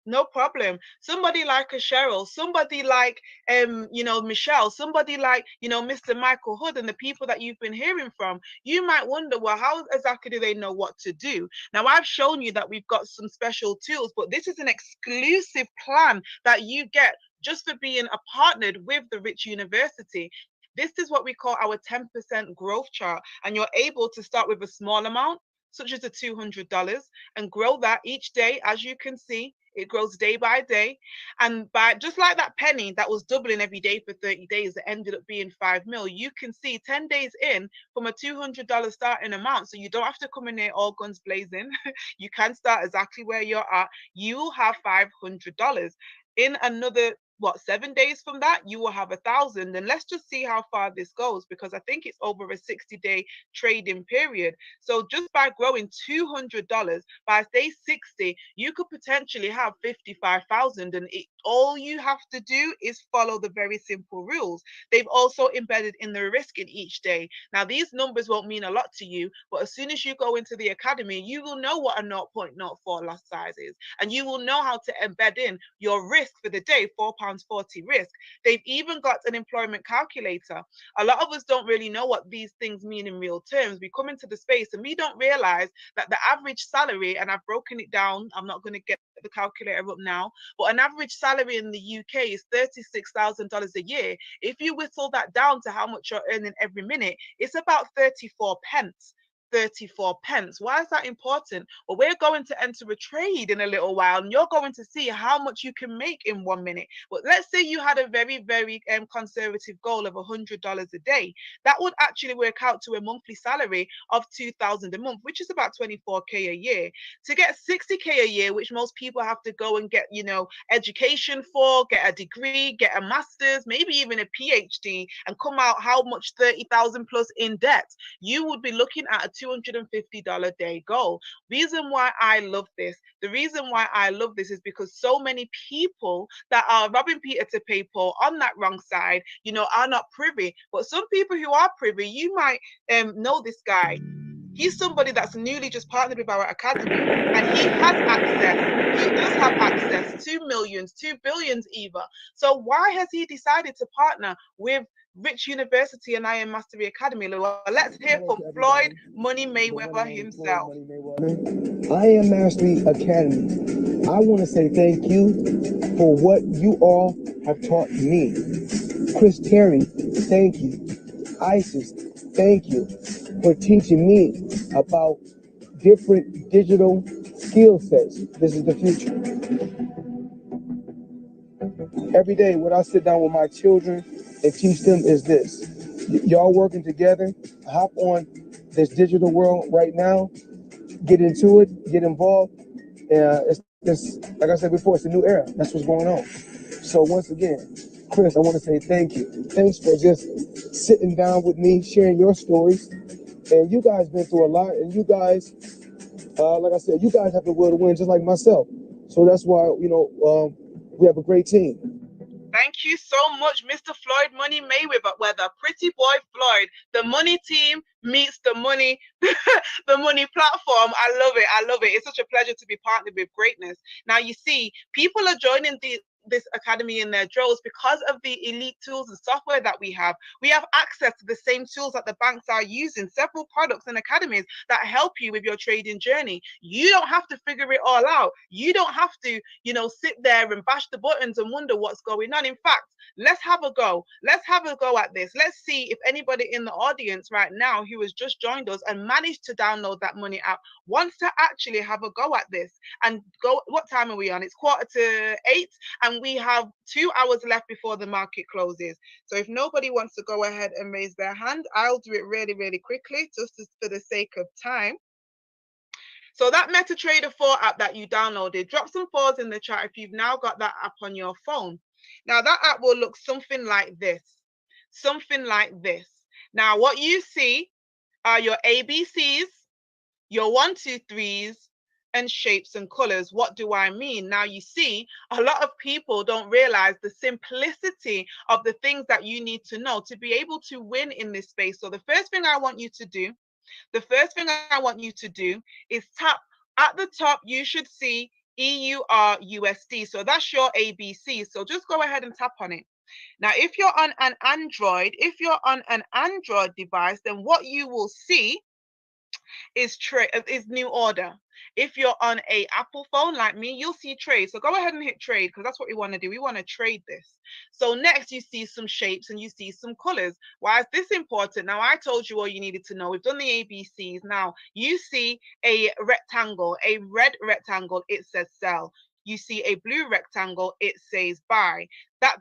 No problem. Somebody like a Cheryl, somebody like Michelle, somebody like Mr. Michael Hood, and the people that you've been hearing from, you might wonder, well, how exactly do they know what to do? Now, I've shown you that we've got some special tools, but this is an exclusive plan that you get just for being a partnered with the Rich University. This is what we call our 10% growth chart, and you're able to start with a small amount, such as the $200, and grow that each day. As you can see, it grows day by day. And by just like that penny that was doubling every day for 30 days, that ended up being 5 mil, you can see 10 days in from a $200 starting amount. So you don't have to come in here all guns blazing. You can start exactly where you're at. You will have $500. In another 7 days from that, you will have 1,000. And let's just see how far this goes, because I think it's over a 60-day trading period. So just by growing $200, by day 60, you could potentially have 55,000. And all you have to do is follow the very simple rules. They've also embedded in the risk in each day. Now, these numbers won't mean a lot to you, but as soon as you go into the academy, you will know what a 0.04 loss size is, and you will know how to embed in your risk for the day, £4.40 risk. They've even got an employment calculator. A lot of us don't really know what these things mean in real terms. We come into the space and we don't realize that the average salary, and I've broken it down, I'm not going to get the calculator up now, but an average salary in the UK is $36,000 a year. If you whittle that down to how much you're earning every minute, it's about 34 pence. 34 pence. Why is that important? Well, we're going to enter a trade in a little while, and you're going to see how much you can make in 1 minute. But let's say you had a very, very conservative goal of $100 a day. That would actually work out to a monthly salary of $2,000 a month, which is about 24k a year. To get 60k a year, which most people have to go and get, education for, get a degree, get a master's, maybe even a PhD, and come out how much? 30,000 plus in debt. You would be looking at a $250 day goal. Reason why I love this, the reason why I love this is because so many people that are robbing Peter to pay Paul on that wrong side, are not privy. But some people who are privy, you might know this guy. He's somebody that's newly just partnered with our academy, and he has access. He does have access to millions, to billions even. So why has he decided to partner with Rich University and IM Mastery Academy? Well, let's hear from Floyd Money Mayweather himself. IM Mastery Academy. I want to say thank you for what you all have taught me. Chris Terry, thank you. Isis, thank you for teaching me about different digital skill sets. This is the future. Every day, when I sit down with my children and teach them is this. Y'all working together, hop on this digital world right now, get into it, get involved. It's like I said before, it's a new era. That's what's going on. So once again, Chris, I want to say thank you. Thanks for just sitting down with me, sharing your stories. And you guys been through a lot, and you guys, like I said, you guys have the will to win just like myself. So that's why, we have a great team. Thank you so much, Mr. Floyd Money Mayweather, pretty boy Floyd. The money team meets the money, the money platform. I love it. I love it. It's such a pleasure to be partnered with greatness. Now, you see, people are joining this academy in their droves because of the elite tools and software that we have. We have access to the same tools that the banks are using, several products and academies that help you with your trading journey. You don't have to figure it all out. You don't have to, sit there and bash the buttons and wonder what's going on. In fact, let's have a go. Let's have a go at this. Let's see if anybody in the audience right now who has just joined us and managed to download that money app wants to actually have a go at this. And go, what time are we on? It's 7:45, and we have 2 hours left before the market closes. So if nobody wants to go ahead and raise their hand, I'll do it really, really quickly, just for the sake of time. So that MetaTrader 4 app that you downloaded, drop some 4s in the chat if you've now got that app on your phone. Now that app will look something like this. Something like this. Now what you see are your ABCs, your 1, 2, 3s, and shapes and colors. What do I mean? Now you see, a lot of people don't realize the simplicity of the things that you need to know to be able to win in this space. So the first thing I want you to do is tap at the top. You should see EURUSD. So that's your ABC. So just go ahead and tap on it. Now, if you're on an Android device, then what you will see is new order. If you're on a Apple phone like me, you'll see trade. So go ahead and hit trade, because that's what we want to do. We want to trade this. So next you see some shapes and you see some colors. Why is this important? Now, I told you all you needed to know. We've done the ABCs. Now you see a rectangle, a red rectangle, it says sell. You see a blue rectangle, it says buy.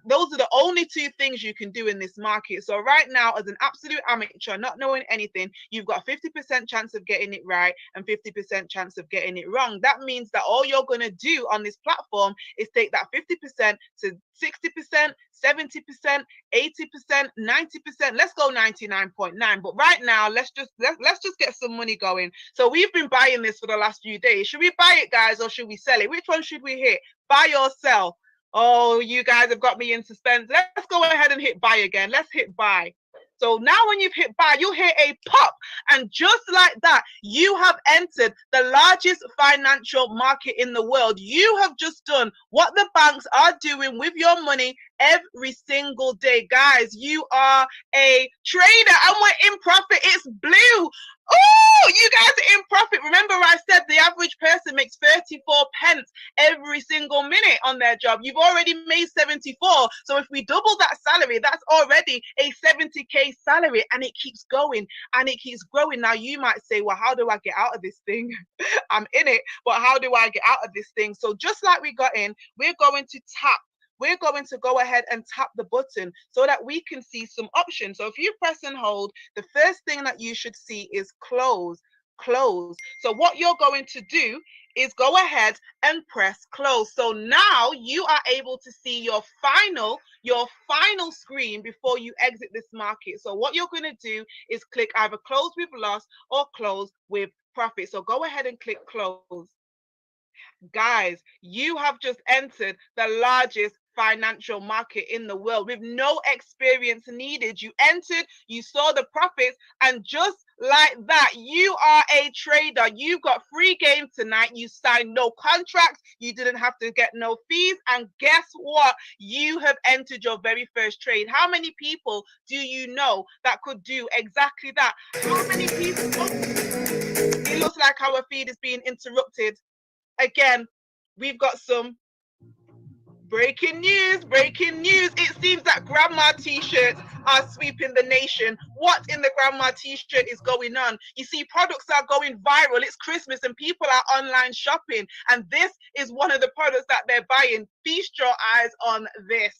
Those are the only two things you can do in this market. So right now, as an absolute amateur, not knowing anything, you've got 50% chance of getting it right and 50% chance of getting it wrong. That means that all you're going to do on this platform is take that 50% to 60%, 70%, 80%, 90%. Let's go 99.9. But right now, let's just get some money going. So we've been buying this for the last few days. Should we buy it, guys, or should we sell it? Which one should we hit? Buy or sell? Oh, you guys have got me in suspense. Let's go ahead and hit buy again. Let's hit buy. So now when you've hit buy, you'll hear a pop. And just like that, you have entered the largest financial market in the world. You have just done what the banks are doing with your money every single day. Guys, you are a trader and we're in profit. It's blue. Oh, you guys are in profit. Remember, I said the average person makes 34 pence every single minute on their job. You've already made 74. So if we double that salary, that's already a 70K salary, and it keeps going and it keeps growing. Now you might say, well, how do I get out of this thing? I'm in it, but how do I get out of this thing? So just like we got in, we're going to tap. We're going to go ahead and tap the button so that we can see some options. So if you press and hold, the first thing that you should see is close. So what you're going to do is go ahead and press close. So now you are able to see your final screen before you exit this market. So what you're going to do is click either close with loss or close with profit. So go ahead and click close. Guys, you have just entered the largest financial market in the world with no experience needed. You entered, you saw the profits, and just like that, you are a trader. You got free game tonight. You signed no contracts. You didn't have to get no fees. And guess what? You have entered your very first trade. How many people do you know that could do exactly that? How many people? It looks like our feed is being interrupted. Again, we've got some breaking news. It seems that grandma t-shirts are sweeping the nation. What in the grandma t-shirt is going on? You see, products are going viral. It's Christmas and people are online shopping. And this is one of the products that they're buying. Feast your eyes on this.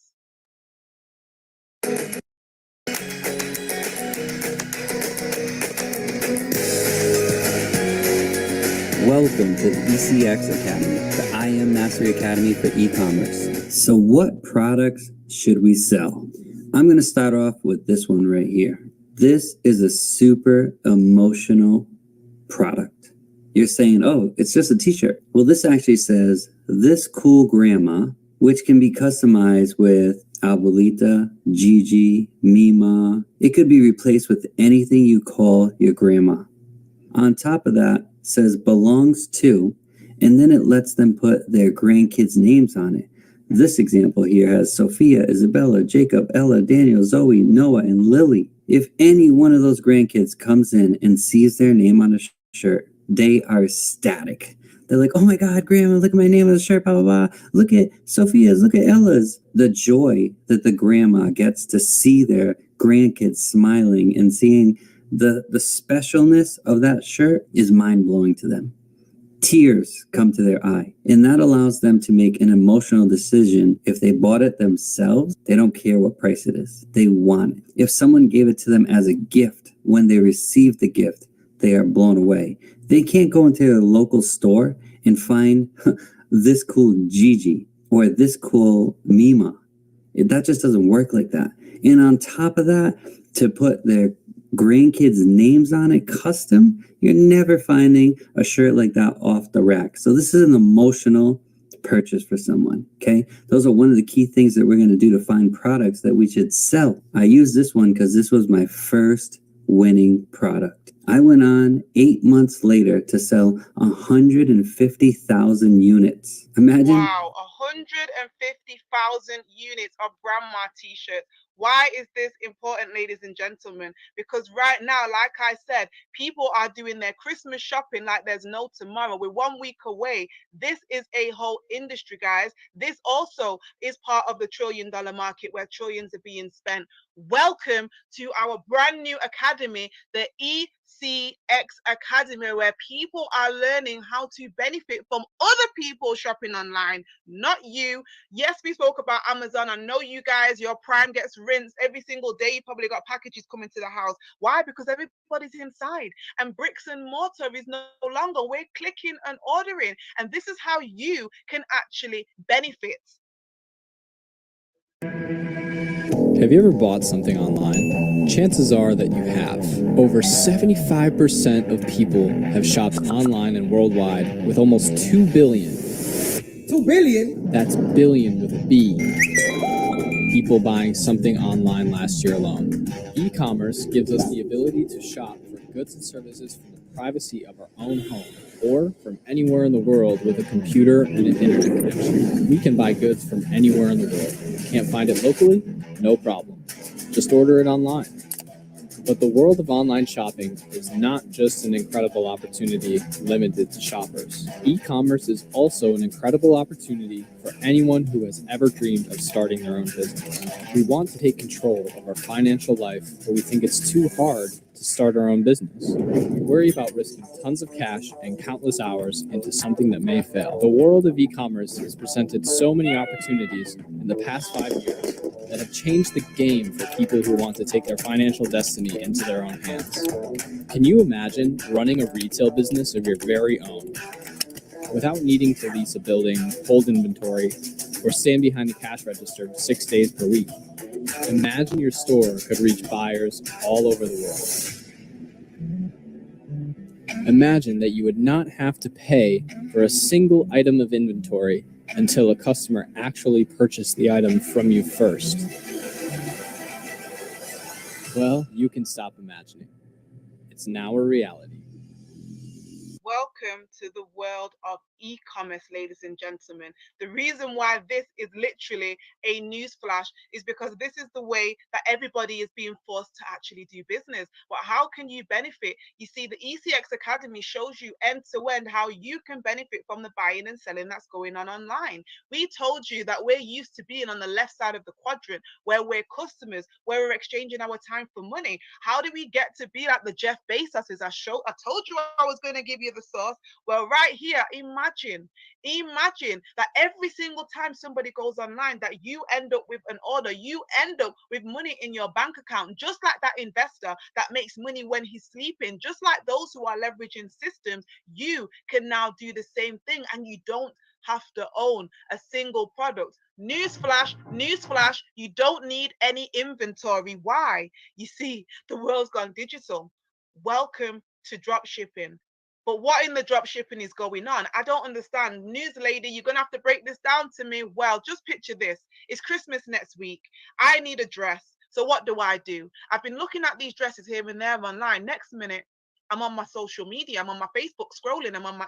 Welcome to the ECX Academy, the IM Mastery Academy for e-commerce. So what products should we sell? I'm going to start off with this one right here. This is a super emotional product. You're saying, oh, it's just a t-shirt. Well, this actually says, this cool grandma, which can be customized with Abuelita, Gigi, Mima. It could be replaced with anything you call your grandma. On top of that, says belongs to, and then it lets them put their grandkids' names on it. This example here has Sophia, Isabella, Jacob, Ella, Daniel, Zoe, Noah, and Lily. If any one of those grandkids comes in and sees their name on a shirt, they are ecstatic. They're like, oh my God, Grandma, look at my name on the shirt, blah, blah, blah. Look at Sophia's, look at Ella's. The joy that the grandma gets to see their grandkids smiling and seeing the specialness of that shirt is mind-blowing to them. Tears come to their eye, and that allows them to make an emotional decision. If they bought it themselves, they don't care what price it is. They want it. If someone gave it to them as a gift, when they receive the gift, they are blown away. They can't go into their local store and find this cool Gigi or this cool Mima. That just doesn't work like that. And on top of that, to put their grandkids' names on it custom, you're never finding a shirt like that off the rack. So this is an emotional purchase for someone. Okay, those are one of the key things that we're going to do to find products that we should sell. I use this one because this was my first winning product. I went on 8 months later to sell 150,000 units. Imagine. Wow, 150,000 units of grandma t-shirts. Why is this important, ladies and gentlemen? Because right now, like I said, people are doing their Christmas shopping like there's no tomorrow. We're 1 week away. This is a whole industry, guys. This also is part of the $1 trillion market where trillions are being spent. Welcome to our brand new academy, the ECX Academy, where people are learning how to benefit from other people shopping online, not you. Yes, we spoke about Amazon. I know you guys, your Prime gets rinsed every single day. You probably got packages coming to the house. Why? Because everybody's inside, and bricks and mortar is no longer. We're clicking and ordering, and this is how you can actually benefit. Have you ever bought something online? Chances are that you have. Over 75% of people have shopped online and worldwide, with almost 2 billion. 2 billion? That's billion with a B. People buying something online last year alone. E-commerce gives us the ability to shop for goods and services from the privacy of our own home, or from anywhere in the world with a computer and an internet connection. We can buy goods from anywhere in the world. Can't find it locally? No problem. Just order it online. But the world of online shopping is not just an incredible opportunity limited to shoppers. E-commerce is also an incredible opportunity for anyone who has ever dreamed of starting their own business. We want to take control of our financial life, but we think it's too hard to start our own business. We worry about risking tons of cash and countless hours into something that may fail. The world of e-commerce has presented so many opportunities in the past 5 years that have changed the game for people who want to take their financial destiny into their own hands. Can you imagine running a retail business of your very own without needing to lease a building, hold inventory, or stand behind the cash register 6 days per week? Imagine your store could reach buyers all over the world. Imagine that you would not have to pay for a single item of inventory until a customer actually purchased the item from you first. Well, you can stop imagining. It's now a reality. Welcome to the world of e-commerce, ladies and gentlemen. The reason why this is literally a newsflash is because this is the way that everybody is being forced to actually do business. But how can you benefit? You see, the ECX Academy shows you end to end how you can benefit from the buying and selling that's going on online. We told you that we're used to being on the left side of the quadrant, where we're customers, where we're exchanging our time for money. How do we get to be like the Jeff Bezoses? I told you I was going to give you the sauce. Well, right here, imagine that every single time somebody goes online, that you end up with an order, you end up with money in your bank account, just like that investor that makes money when he's sleeping, just like those who are leveraging systems. You can now do the same thing, and you don't have to own a single product. Newsflash, you don't need any inventory. Why? You see, the world's gone digital. Welcome to drop shipping. But what in the drop shipping is going on? I don't understand. News lady, you're going to have to break this down to me. Well, just picture this. It's Christmas next week. I need a dress. So what do? I've been looking at these dresses here and there online. Next minute, I'm on my social media. I'm on my Facebook scrolling. I'm on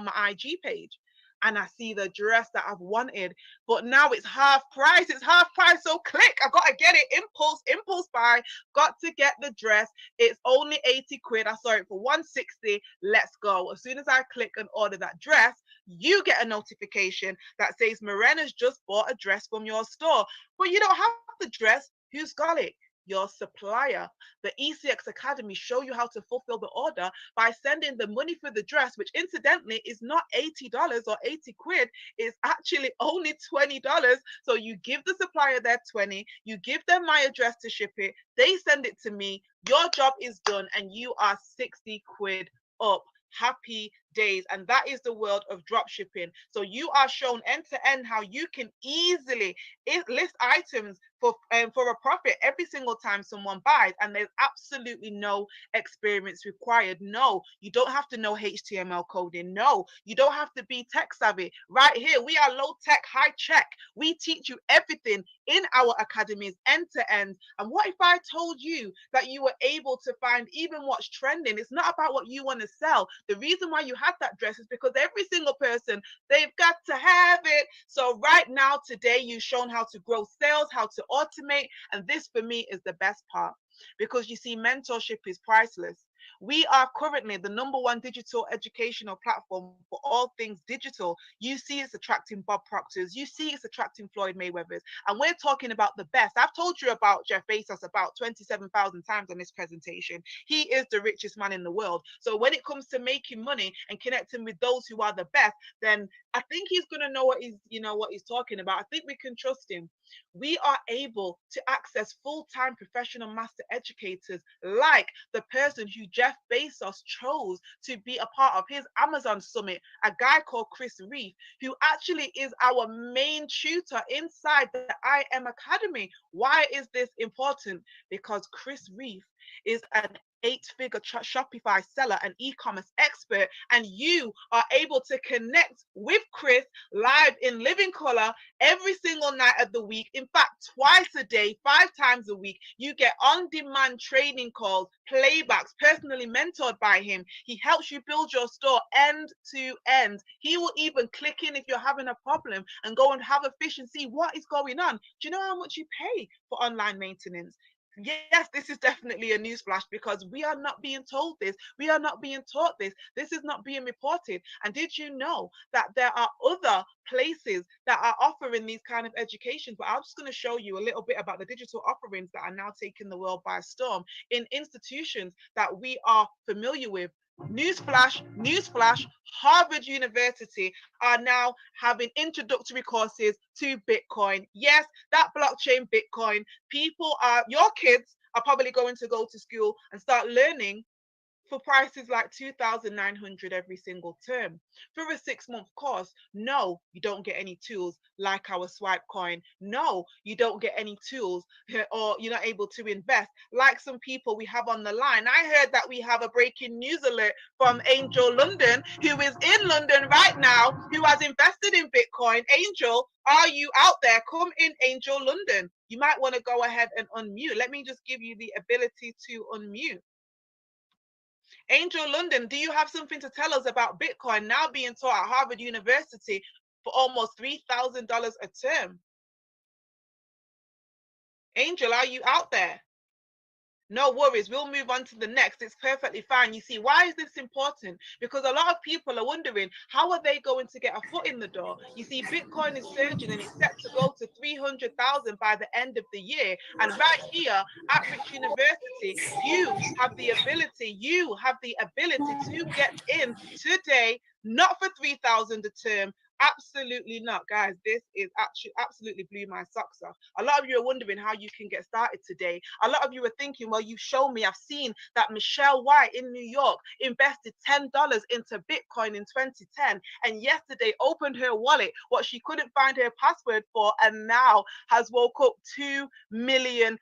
my IG page. And I see the dress that I've wanted, but now it's half price. It's half price. So click, I got to get it. Impulse buy. Got to get the dress. It's only 80 quid. I saw it for 160. Let's go. As soon as I click and order that dress, you get a notification that says Morena's just bought a dress from your store. But you don't have the dress. Who's got it? Your supplier. The ECX Academy show you how to fulfill the order by sending the money for the dress, which incidentally is not $80 or 80 quid. It's actually only $20. So you give the supplier their 20, you give them my address to ship it, they send it to me, your job is done, and you are 60 quid up. Happy days, and that is the world of drop shipping. So you are shown end to end how you can easily list items for a profit every single time someone buys, and there's absolutely no experience required. No, you don't have to know HTML coding. No, you don't have to be tech savvy. Right here, we are low tech, high check. We teach you everything in our academies end to end. And what if I told you that you were able to find even what's trending? It's not about what you want to sell. The reason why you had that dress is because every single person, they've got to have it. So right now, today, you've shown how to grow sales, how to automate. And this for me is the best part, because you see, mentorship is priceless. We are currently the #1 digital educational platform for all things digital. You see it's attracting Bob Proctors. You see it's attracting Floyd Mayweathers. And we're talking about the best. I've told you about Jeff Bezos about 27,000 times on this presentation. He is the richest man in the world. So when it comes to making money and connecting with those who are the best, then I think he's going to know what he's talking about. I think we can trust him. We are able to access full-time professional master educators like the person who Jeff Bezos chose to be a part of his Amazon summit, a guy called Chris Reef, who actually is our main tutor inside the IM Academy. Why is this important? Because Chris Reef is an 8-figure Shopify seller, an e-commerce expert, and you are able to connect with Chris live in living color every single night of the week. In fact, twice a day, 5 times a week. You get on-demand training calls, playbacks, personally mentored by him. He helps you build your store end to end. He will even click in if you're having a problem and go and have a fish and see what is going on. Do you know how much you pay for online maintenance? Yes, this is definitely a newsflash, because we are not being told this. We are not being taught this. This is not being reported. And did you know that there are other places that are offering these kind of educations? But I'm just going to show you a little bit about the digital offerings that are now taking the world by storm in institutions that we are familiar with. Newsflash, Harvard University are now having introductory courses to Bitcoin. Yes, that blockchain Bitcoin. Your kids are probably going to go to school and start learning for prices like $2,900 every single term. For a 6-month course, no, you don't get any tools like our swipe coin. No, you don't get any tools, or you're not able to invest like some people we have on the line. I heard that we have a breaking news alert from Angel London, who is in London right now, who has invested in Bitcoin. Angel, are you out there? Come in, Angel London. You might want to go ahead and unmute. Let me just give you the ability to unmute. Angel London, do you have something to tell us about Bitcoin now being taught at Harvard University for almost $3,000 a term? Angel, are you out there? No worries, we'll move on to the next. It's perfectly fine. You see, why is this important? Because a lot of people are wondering, how are they going to get a foot in the door? You see, Bitcoin is surging and it's set to go to 300,000 by the end of the year. And right here at Rich University, you have the ability to get in today, not for 3,000 a term. Absolutely not, guys. This is actually absolutely blew my socks off. A lot of you are wondering how you can get started today. A lot of you are thinking, well, you've shown me, I've seen that Michelle White in New York invested $10 into Bitcoin in 2010, and yesterday opened her wallet, what she couldn't find her password for, and now has woke up $2 million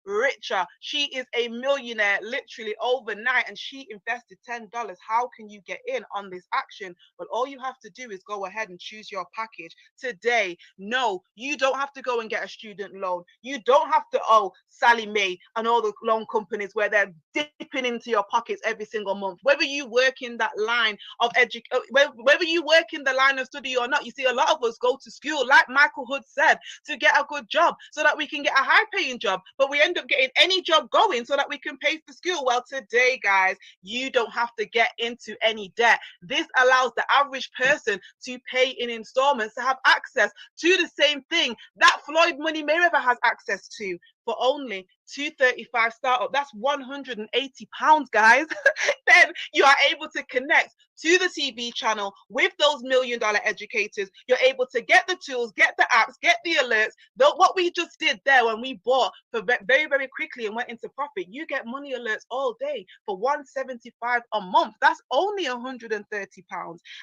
richer. She is a millionaire literally overnight, and she invested $10. How can you get in on this action? Well, all you have to do is go ahead and choose your package today. No, you don't have to go and get a student loan. You don't have to owe Sally Mae and all the loan companies where they're dipping into your pockets every single month. Whether you work in that line of whether you work in the line of study or not, you see, a lot of us go to school, like Michael Hood said, to get a good job so that we can get a high-paying job. But we end up getting any job going so that we can pay for school. Well, today, guys, you don't have to get into any debt. This allows the average person to pay in installments to have access to the same thing that Floyd Money Mayweather has access to for only $235 startup. That's £180, guys. then you are able to connect to the TV channel with those $1 million educators. You're able to get the tools, get the apps, get the alerts. What we just did there when we bought for very, very quickly and went into profit, you get money alerts all day for $175 a month. That's only £130.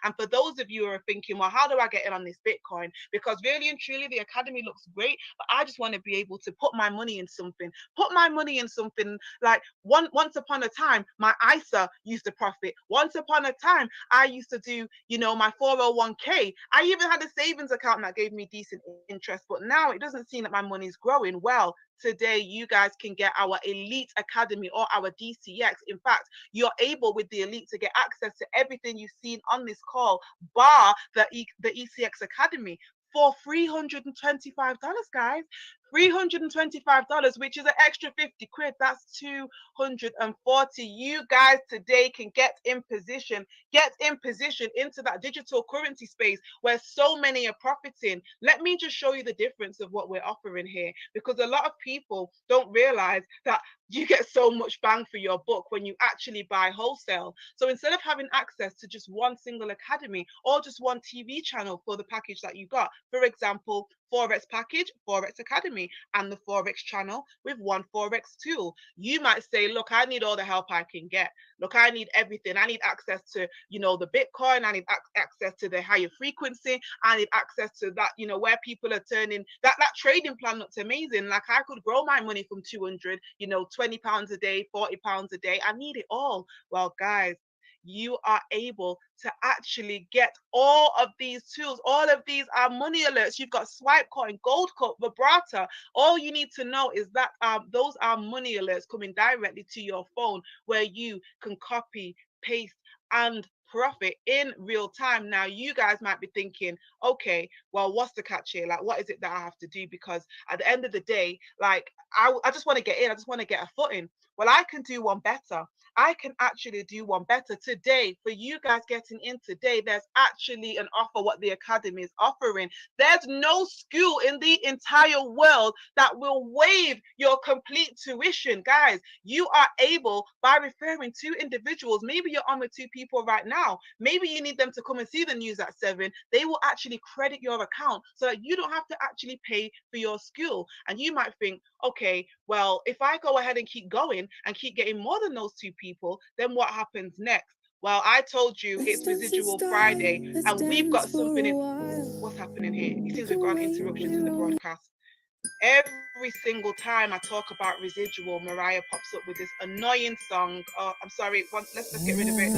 And for those of you who are thinking, well, how do I get in on this Bitcoin? Because really and truly, the academy looks great, but I just want to be able to put my money in something. Put my money in something like once upon a time, my ISA used to profit. Once upon a time, I used to do, my 401k. I even had a savings account that gave me decent interest, but now it doesn't seem that my money's growing. Well, today you guys can get our Elite Academy or our DCX. In fact, you're able with the Elite to get access to everything you've seen on this call, bar the ECX Academy for $325, guys. $325, which is an extra 50 quid. That's 240. You guys today can get in position into that digital currency space where so many are profiting. Let me just show you the difference of what we're offering here, because a lot of people don't realize that you get so much bang for your buck when you actually buy wholesale. So instead of having access to just one single academy or just one TV channel for the package that you got, for example, Forex package, Forex Academy, and the Forex channel with one Forex tool. You might say, look, I need all the help I can get. Look, I need everything. I need access to, the Bitcoin. I need access to the higher frequency. I need access to that, where people are turning that trading plan looks amazing. Like I could grow my money from 200, £20 a day, £40 a day. I need it all. Well, guys, you are able to actually get all of these tools. All of these are money alerts. You've got Swipe Coin, Gold Cup, Vibrata. All you need to know is that those are money alerts coming directly to your phone where you can copy, paste, and profit in real time. Now, you guys might be thinking, okay, well, what's the catch here? Like, what is it that I have to do? Because at the end of the day, like, I just want to get in. I just want to get a foot in. Well, I can do one better. I can actually do one better today. For you guys getting in today, there's actually an offer what the Academy is offering. There's no school in the entire world that will waive your complete tuition. Guys, you are able, by referring to individuals, maybe you're on with two people right now, maybe you need them to come and see the news at 7, they will actually credit your account so that you don't have to actually pay for your school. And you might think, okay, well, if I go ahead and keep going and keep getting more than those two people, then what happens next? Well, I told you it's Residual Friday, and we've got something in. What's happening here? It seems we've got an interruption to the broadcast. Every single time I talk about residual, Mariah pops up with this annoying song. Oh, I'm sorry. Let's get rid of it.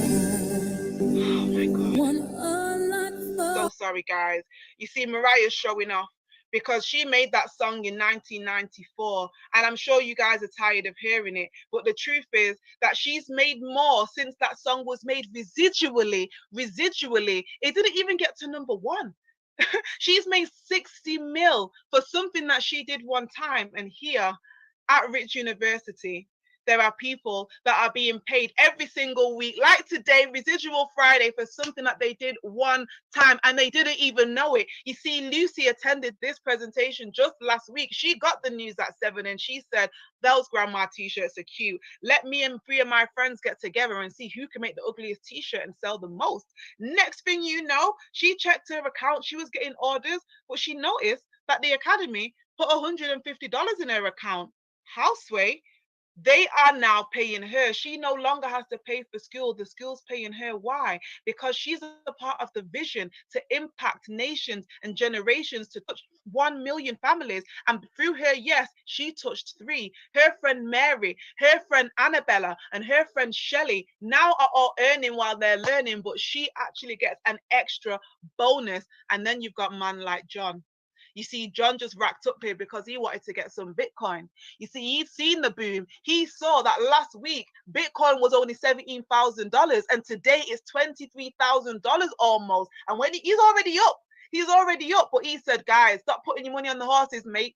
Oh my God. So sorry, guys. You see, Mariah's showing off, because she made that song in 1994, and I'm sure you guys are tired of hearing it, but the truth is that she's made more since that song was made residually. It didn't even get to #1. She's made 60 mil for something that she did one time. And here at Rich University, there are people that are being paid every single week, like today, Residual Friday, for something that they did one time and they didn't even know it. You see, Lucy attended this presentation just last week. She got the news at 7 and she said, those grandma t-shirts are cute. Let me and 3 of my friends get together and see who can make the ugliest t-shirt and sell the most. Next thing you know, she checked her account. She was getting orders, but she noticed that the Academy put $150 in her account. Houseway, they are now paying her. She no longer has to pay for school. The school's paying her. Why? Because she's a part of the vision to impact nations and generations, to touch 1 million families. And through her, yes, she touched 3. Her friend Mary, her friend Annabella, and her friend Shelley now are all earning while they're learning, but she actually gets an extra bonus. And then you've got a man like John. You see, John just racked up here because he wanted to get some Bitcoin. You see, he's seen the boom. He saw that last week, Bitcoin was only $17,000 and today it's $23,000 almost. And when he's already up, but he said, guys, stop putting your money on the horses, mate.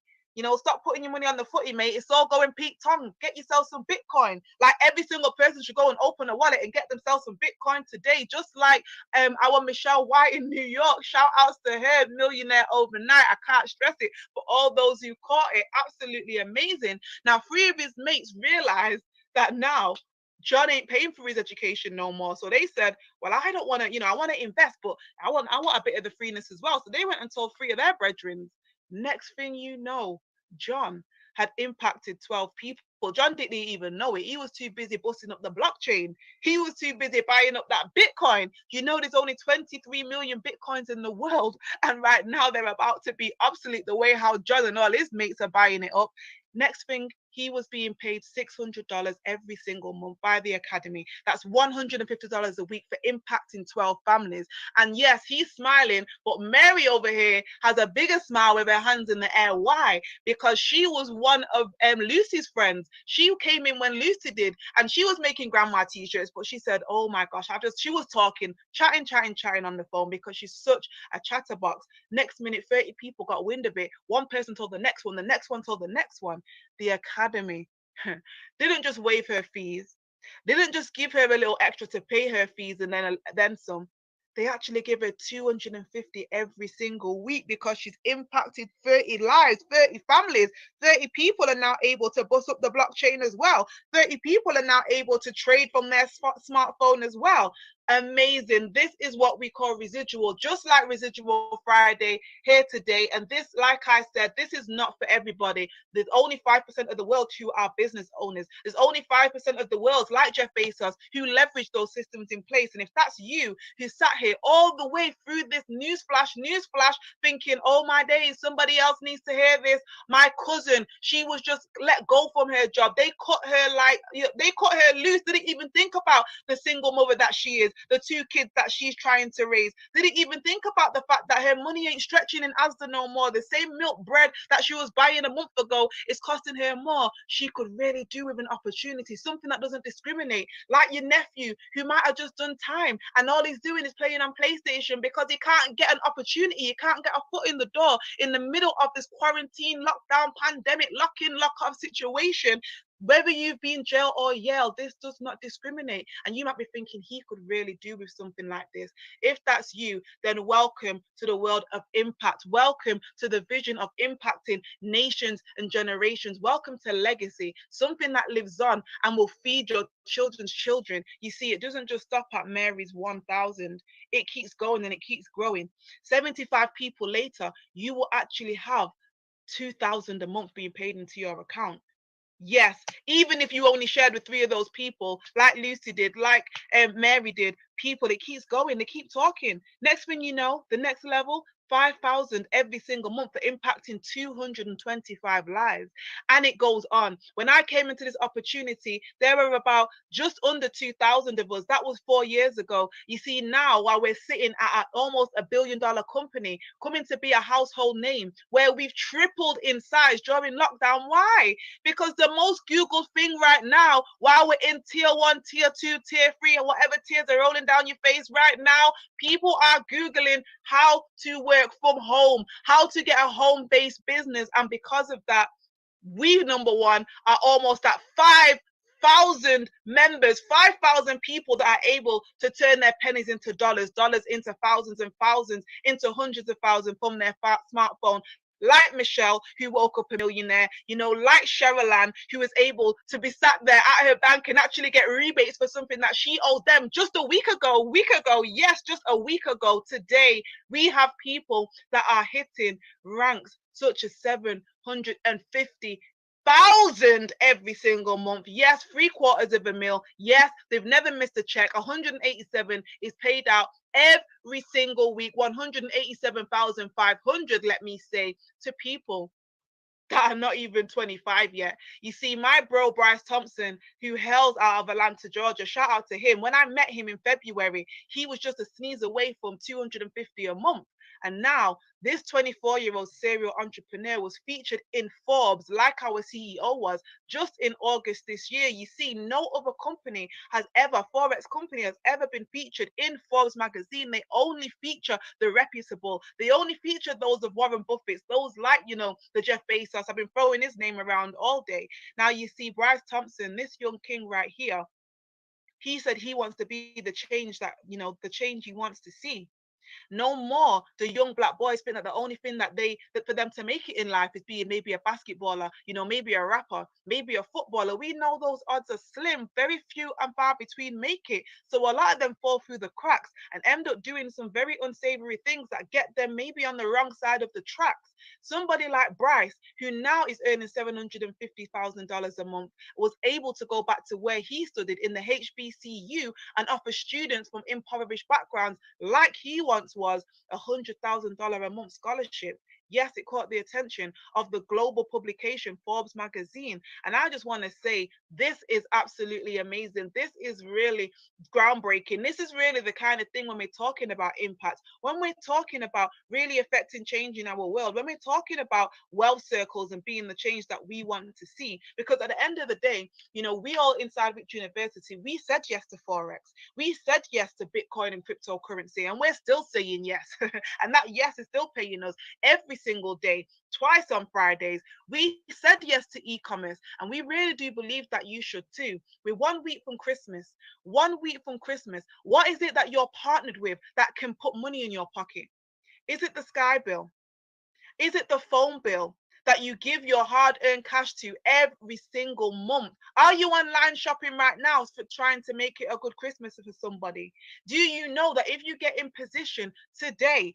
Stop putting your money on the footy, mate. It's all going peak tongue. Get yourself some Bitcoin. Like, every single person should go and open a wallet and get themselves some Bitcoin today. Just like our Michelle White in New York. Shout outs to her, millionaire overnight. I can't stress it. For all those who caught it, absolutely amazing. Now, 3 of his mates realized that now John ain't paying for his education no more. So they said, well, I don't want to, I want to invest, but I want a bit of the freeness as well. So they went and told three of their brethren. Next thing you know, John had impacted 12 people. John didn't even know it. He was too busy busting up the blockchain. He was too busy buying up that Bitcoin. There's only 23 million Bitcoins in the world. And right now they're about to be obsolete the way how John and all his mates are buying it up. Next thing, he was being paid $600 every single month by the academy. That's $150 a week for impacting 12 families. And yes, he's smiling, but Mary over here has a bigger smile with her hands in the air. Why? Because she was one of Lucy's friends. She came in when Lucy did, and she was making grandma t-shirts, but she said, oh my gosh, she was talking, chatting on the phone because she's such a chatterbox. Next minute, 30 people got wind of it. One person told the next one, the next one told the next one. The academy didn't just waive her fees, didn't just give her a little extra to pay her fees and then some. They actually give her 250 every single week because she's impacted 30 lives, 30 families. 30 people are now able to bust up the blockchain as well. 30 people are now able to trade from their smartphone as well. Amazing. This is what we call residual, just like Residual Friday here today. And this, like I said, this is not for everybody. There's only 5% of the world who are business owners. There's only 5% of the world, like Jeff Bezos, who leverage those systems in place. And if that's you who sat here all the way through this newsflash, thinking, oh my days, somebody else needs to hear this. My cousin, she was just let go from her job. They cut her loose. Didn't even think about the single mother that she is, the 2 kids that she's trying to raise. Didn't even think about the fact that her money ain't stretching in Asda no more. The same milk bread that she was buying a month ago is costing her more. She could really do with an opportunity, something that doesn't discriminate, like your nephew who might have just done time and all he's doing is playing on PlayStation because he can't get an opportunity, he can't get a foot in the door in the middle of this quarantine, lockdown, pandemic, lock-in, lock-off situation. Whether you've been jail or Yale, this does not discriminate. And you might be thinking he could really do with something like this. If that's you, then welcome to the world of impact. Welcome to the vision of impacting nations and generations. Welcome to legacy, something that lives on and will feed your children's children. You see, it doesn't just stop at Mary's 1,000. It keeps going and it keeps growing. 75 people later, you will actually have 2,000 a month being paid into your account. Yes, even if you only shared with 3 of those people, like Lucy did, like Mary did, people, it keeps going, they keep talking. Next thing you know, the next level, 5,000 every single month for impacting 225 lives. And it goes on. When I came into this opportunity, there were about just under 2,000 of us. That was 4 years ago. You see, now while we're sitting at almost $1 billion company, coming to be a household name, where we've tripled in size during lockdown. Why? Because the most Googled thing right now, while we're in tier 1, tier 2, tier 3, and whatever tiers are rolling down your face right now, people are Googling how to work from home, how to get a home-based business. And because of that, we, number one, are almost at 5,000 members, 5,000 people that are able to turn their pennies into dollars, dollars into thousands and thousands, into hundreds of thousands from their smartphone. Like Michelle, who woke up a millionaire, like Cheryl Ann, who was able to be sat there at her bank and actually get rebates for something that she owed them just a week ago. Yes, just a week ago. Today, we have people that are hitting ranks such as 750,000 every single month. Yes, $750,000. Yes, they've never missed a check. 187 is paid out every single week. 187,500, let me say, to people that are not even 25 yet. You see, my bro Bryce Thompson, who hails out of Atlanta, Georgia, shout out to him. When I met him in February, he was just a sneeze away from 250 a month. And now this 24-year-old serial entrepreneur was featured in Forbes, like our CEO was, just in August this year. You see, no other company Forex company has ever been featured in Forbes magazine. They only feature the reputable. They only feature those of Warren Buffett, those like, the Jeff Bezos. I've been throwing his name around all day. Now you see Bryce Thompson, this young king right here, he said he wants to be the change that, the change he wants to see. No more the young black boys think that the only thing that for them to make it in life is being maybe a basketballer, you know, maybe a rapper, maybe a footballer. We know those odds are slim. Very few and far between make it. So a lot of them fall through the cracks and end up doing some very unsavory things that get them maybe on the wrong side of the tracks. Somebody like Bryce, who now is earning $750,000 a month, was able to go back to where he studied in the HBCU and offer students from impoverished backgrounds, like he once was, $100,000 a month scholarship. Yes, it caught the attention of the global publication Forbes magazine. And I just want to say, this is absolutely amazing. This is really groundbreaking. This is really the kind of thing when we're talking about impact, when we're talking about really affecting change in our world, when we're talking about wealth circles and being the change that we want to see. Because at the end of the day, you know, we all inside Rich University, we said yes to Forex. We said yes to Bitcoin and cryptocurrency, and we're still saying yes. And that yes is still paying us every single day, twice on Fridays. We said yes to e-commerce, and we really do believe that you should too. We're 1 week from Christmas. 1 week from Christmas. What is it that you're partnered with that can put money in your pocket? Is it the Sky bill? Is it the phone bill that you give your hard-earned cash to every single month? Are you online shopping right now for trying to make it a good Christmas for somebody? Do you know that if you get in position today,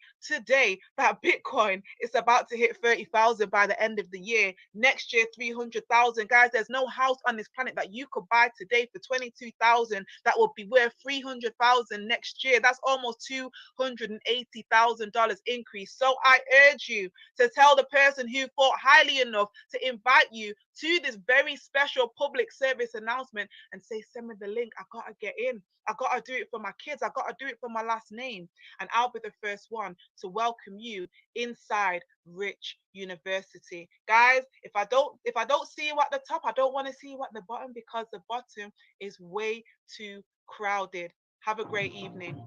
that Bitcoin is about to hit 30,000 by the end of the year, next year 300,000? Guys, there's no house on this planet that you could buy today for 22,000 that will be worth 300,000 next year. That's almost $280,000 increase. So I urge you to tell the person who thought highly enough to invite you to this very special public service announcement and say, send me the link. I gotta get in. I gotta do it for my kids. I gotta do it for my last name. And I'll be the first one to welcome you inside Rich University. Guys, if I don't see you at the top, I don't want to see you at the bottom, because the bottom is way too crowded. Have a great evening.